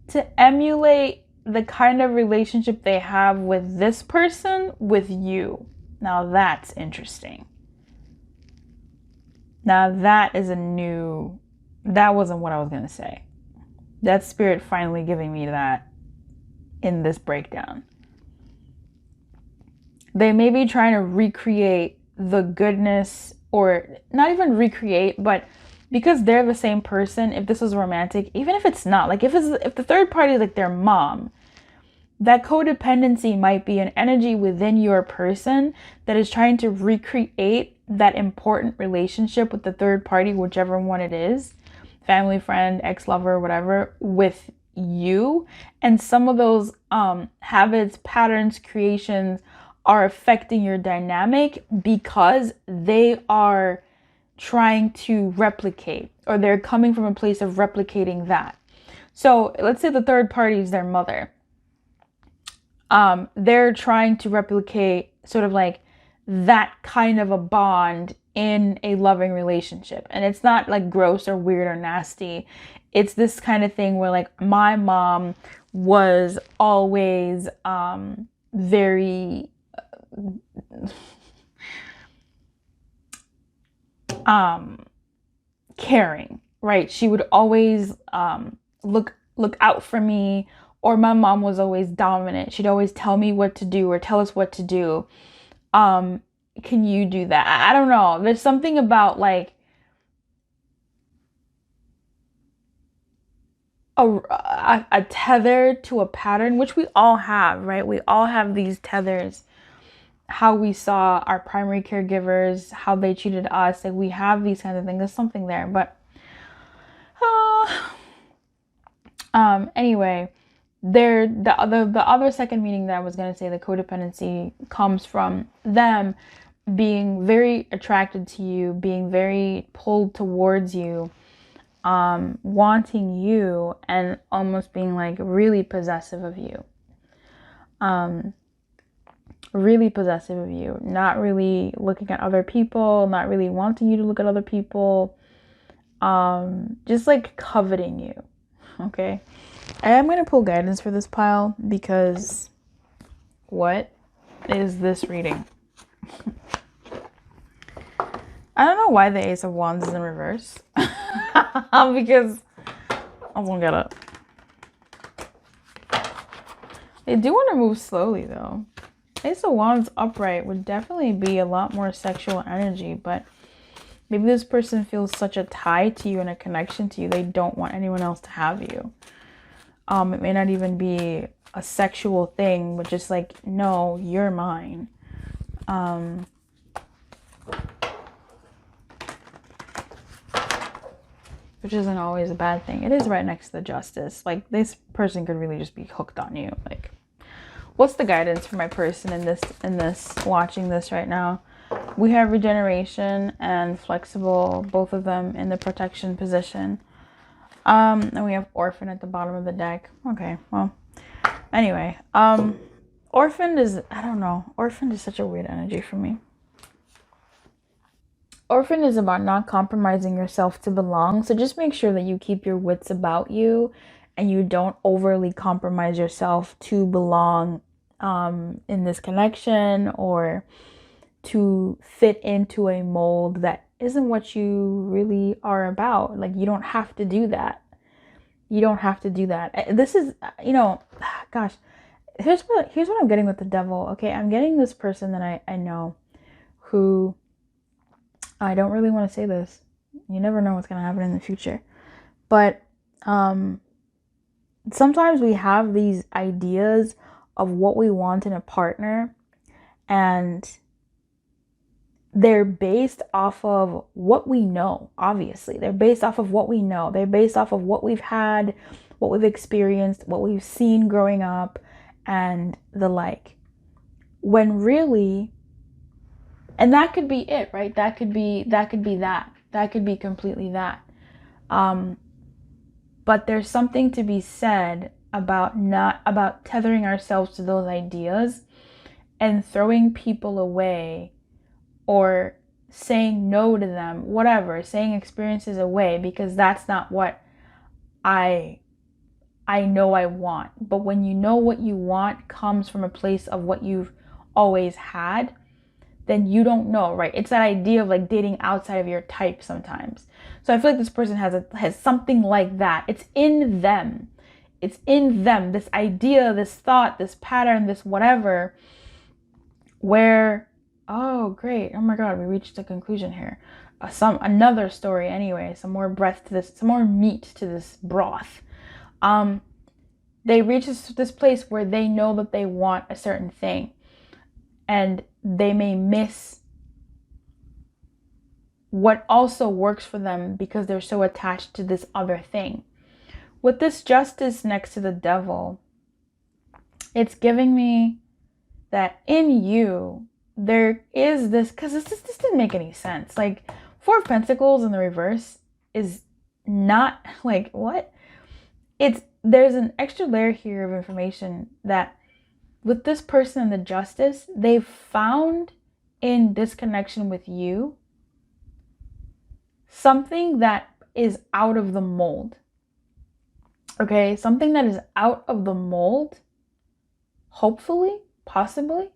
to emulate the kind of relationship they have with this person with you. Now that's interesting. Now that is that wasn't what I was going to say. That's spirit finally giving me that in this breakdown. They may be trying to recreate the goodness or not even recreate, but because they're the same person, if this was romantic, even if it's not, like if the third party is like their mom, that codependency might be an energy within your person that is trying to recreate that important relationship with the third party, whichever one it is, family, friend, ex-lover, whatever, with you. And some of those habits, patterns, creations are affecting your dynamic because they are trying to replicate, or they're coming from a place of replicating that. So let's say the third party is their mother. They're trying to replicate sort of like that kind of a bond in a loving relationship. And it's not like gross or weird or nasty. It's this kind of thing where like my mom was always very caring, right? She would always look out for me. Or my mom was always dominant. She'd always tell me what to do or tell us what to do. Can you do that? I don't know. There's something about like a tether to a pattern, which we all have, right? We all have these tethers. How we saw our primary caregivers, how they treated us. Like we have these kinds of things. There's something there. But anyway. The other second meaning that I was going to say, the codependency, comes from them being very attracted to you, being very pulled towards you, wanting you, and almost being like really possessive of you. Really possessive of you, not really looking at other people, not really wanting you to look at other people, just like coveting you. Okay. I am going to pull guidance for this pile because what is this reading? I don't know why the Ace of Wands is in reverse. Because I won't get it. They do want to move slowly though. Ace of Wands upright would definitely be a lot more sexual energy, but maybe this person feels such a tie to you and a connection to you, they don't want anyone else to have you. It may not even be a sexual thing, but just like, no, you're mine. Which isn't always a bad thing. It is right next to the Justice. Like, this person could really just be hooked on you. Like, what's the guidance for my person in this watching this right now? We have regeneration and flexible, both of them in the protection position. And we have orphan at the bottom of the deck. Okay, well, anyway, orphan is, I don't know, orphan is such a weird energy for me. Orphan is about not compromising yourself to belong. So just make sure that you keep your wits about you and you don't overly compromise yourself to belong in this connection or to fit into a mold that isn't what you really are about. Like, you don't have to do that. You don't have to do that. This is, gosh, here's what I'm getting with the devil. Okay, I'm getting this person that I know who, I don't really want to say this. You never know what's going to happen in the future. But sometimes we have these ideas of what we want in a partner, and they're based off of what we know. Obviously, they're based off of what we know. They're based off of what we've had, what we've experienced, what we've seen growing up, and the like. When really, and that could be it, right? That could be that. That could be completely that. But there's something to be said about tethering ourselves to those ideas and throwing people away, or saying no to them, whatever, saying experiences away, because that's not what I know I want. But when you know what you want comes from a place of what you've always had, then you don't know, right? It's that idea of like dating outside of your type sometimes. So I feel like this person has something like that. It's in them. It's in them. This idea, this thought, this pattern, this whatever, where Oh, great. Oh my God, we reached a conclusion here. Another story anyway, some more breath to this, some more meat to this broth. They reach this place where they know that they want a certain thing, and they may miss what also works for them because they're so attached to this other thing. With this justice next to the devil, it's giving me that in you there is this, because this didn't make any sense. Like, Four of Pentacles in the reverse is not like, what? There's an extra layer here of information that with this person and the justice, they've found in disconnection with you something that is out of the mold. Okay, something that is out of the mold, hopefully, possibly,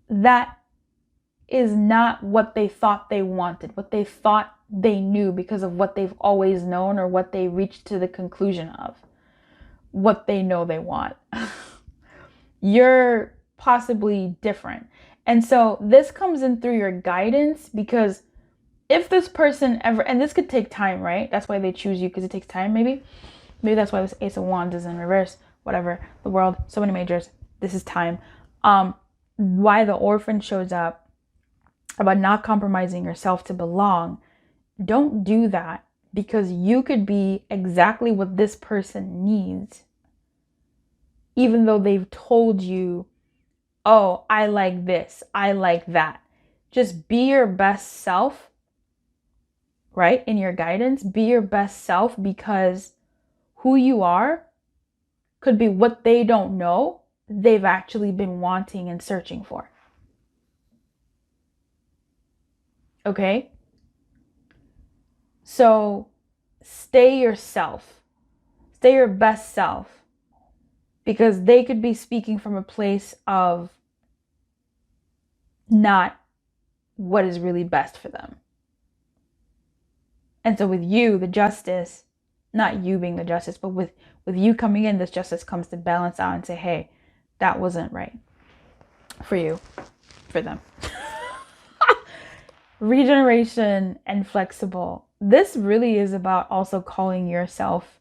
that is not what they thought they wanted, what they thought they knew because of what they've always known or what they reached to the conclusion of, what they know they want. You're possibly different. And so this comes in through your guidance, because if this person ever, and this could take time, right? That's why they choose you, because it takes time, maybe. Maybe that's why this Ace of Wands is in reverse, whatever. The world, so many majors. This is time. Why the orphan shows up, about not compromising yourself to belong. Don't do that, because you could be exactly what this person needs, even though they've told you, oh, I like this, I like that. Just be your best self, right? In your guidance, be your best self, because who you are could be what they don't know they've actually been wanting and searching for. Okay? So stay yourself. Stay your best self, because they could be speaking from a place of not what is really best for them. And so with you, the justice, not you being the justice, but with you coming in, this justice comes to balance out and say, hey, that wasn't right for you, for them. Regeneration and flexible. This really is about also calling yourself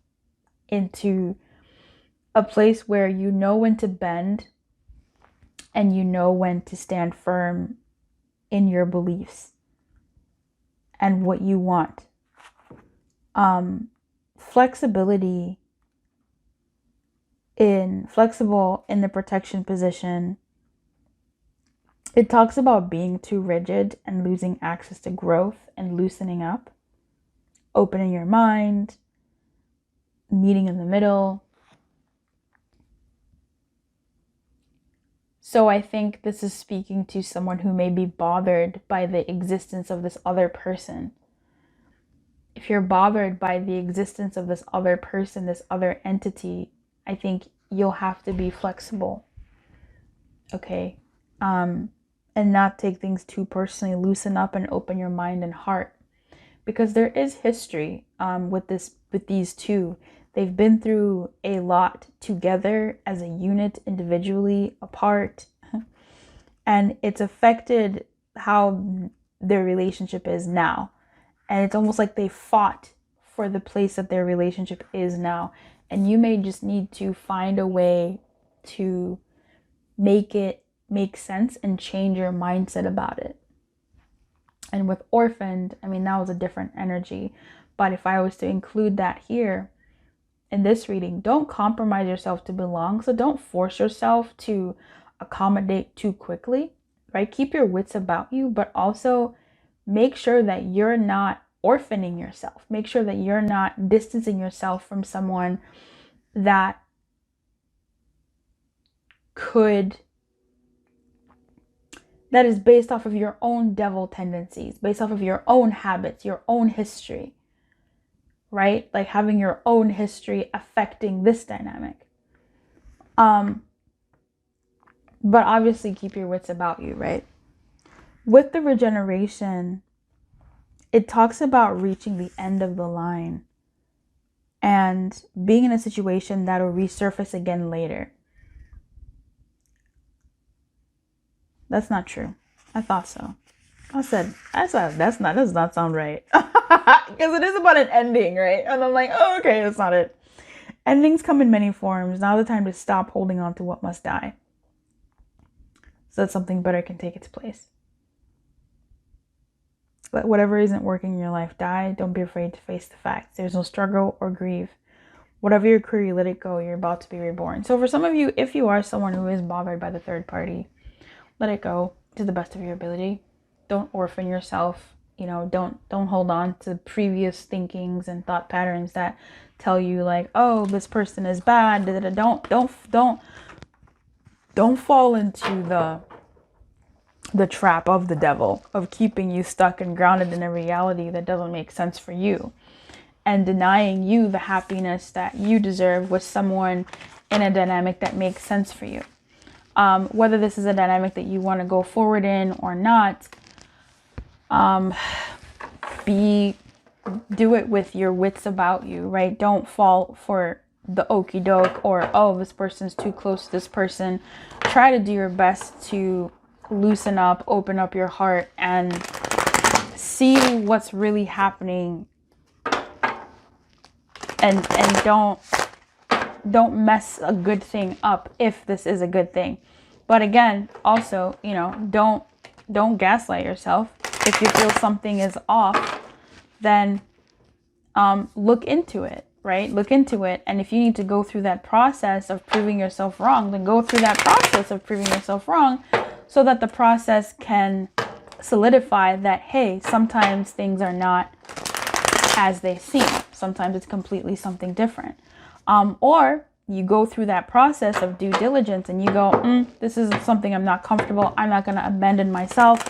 into a place where you know when to bend and you know when to stand firm in your beliefs and what you want. Flexible in the protection position. It talks about being too rigid and losing access to growth and loosening up, opening your mind, meeting in the middle. So I think this is speaking to someone who may be bothered by the existence of this other person. If you're bothered by the existence of this other person, this other entity, I think you'll have to be flexible. Okay? And not take things too personally. Loosen up and open your mind and heart, because there is history with these two. They've been through a lot together, as a unit, individually, apart, and it's affected how their relationship is now. And it's almost like they fought for the place that their relationship is now, and you may just need to find a way to make it make sense and change your mindset about it. And with orphaned, I mean, that was a different energy. But if I was to include that here in this reading, don't compromise yourself to belong. So don't force yourself to accommodate too quickly, right? Keep your wits about you, but also make sure that you're not orphaning yourself. Make sure that you're not distancing yourself from someone that is based off of your own devil tendencies, based off of your own habits, your own history, right? Like having your own history affecting this dynamic. But obviously keep your wits about you, right? With the regeneration, it talks about reaching the end of the line and being in a situation that will resurface again later. That's not true. I thought so. I said that does not sound right. Because it is about an ending, right? And I'm like, oh, okay, that's not it. Endings come in many forms. Now the time to stop holding on to what must die, so that something better can take its place. Let whatever isn't working in your life die. Don't be afraid to face the facts. There's no struggle or grieve. Whatever your career, let it go. You're about to be reborn. So for some of you, if you are someone who is bothered by the third party, let it go to the best of your ability. Don't orphan yourself. You know, don't hold on to previous thinkings and thought patterns that tell you like, oh, this person is bad. Don't fall into the trap of the devil of keeping you stuck and grounded in a reality that doesn't make sense for you, and denying you the happiness that you deserve with someone in a dynamic that makes sense for you. Whether this is a dynamic that you want to go forward in or not, do it with your wits about you, right? Don't fall for the okie doke or, oh, this person's too close to this person. Try to do your best to loosen up, open up your heart, and see what's really happening, and don't mess a good thing up if this is a good thing. But again, also, you know, don't gaslight yourself. If you feel something is off, then look into it, right? Look into it. And if you need to go through that process of proving yourself wrong, then go through that process of proving yourself wrong, so that the process can solidify that, hey, sometimes things are not as they seem. Sometimes it's completely something different. Or you go through that process of due diligence and you go, this is something I'm not comfortable. I'm not going to abandon myself.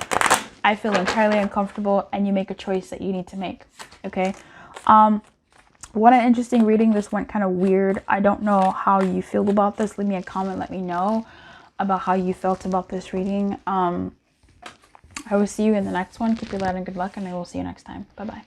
I feel entirely uncomfortable, and you make a choice that you need to make. Okay. What an interesting reading. This went kind of weird. I don't know how you feel about this. Leave me a comment. Let me know about how you felt about this reading. I will see you in the next one. Keep your light and good luck, and I will see you next time. Bye-bye.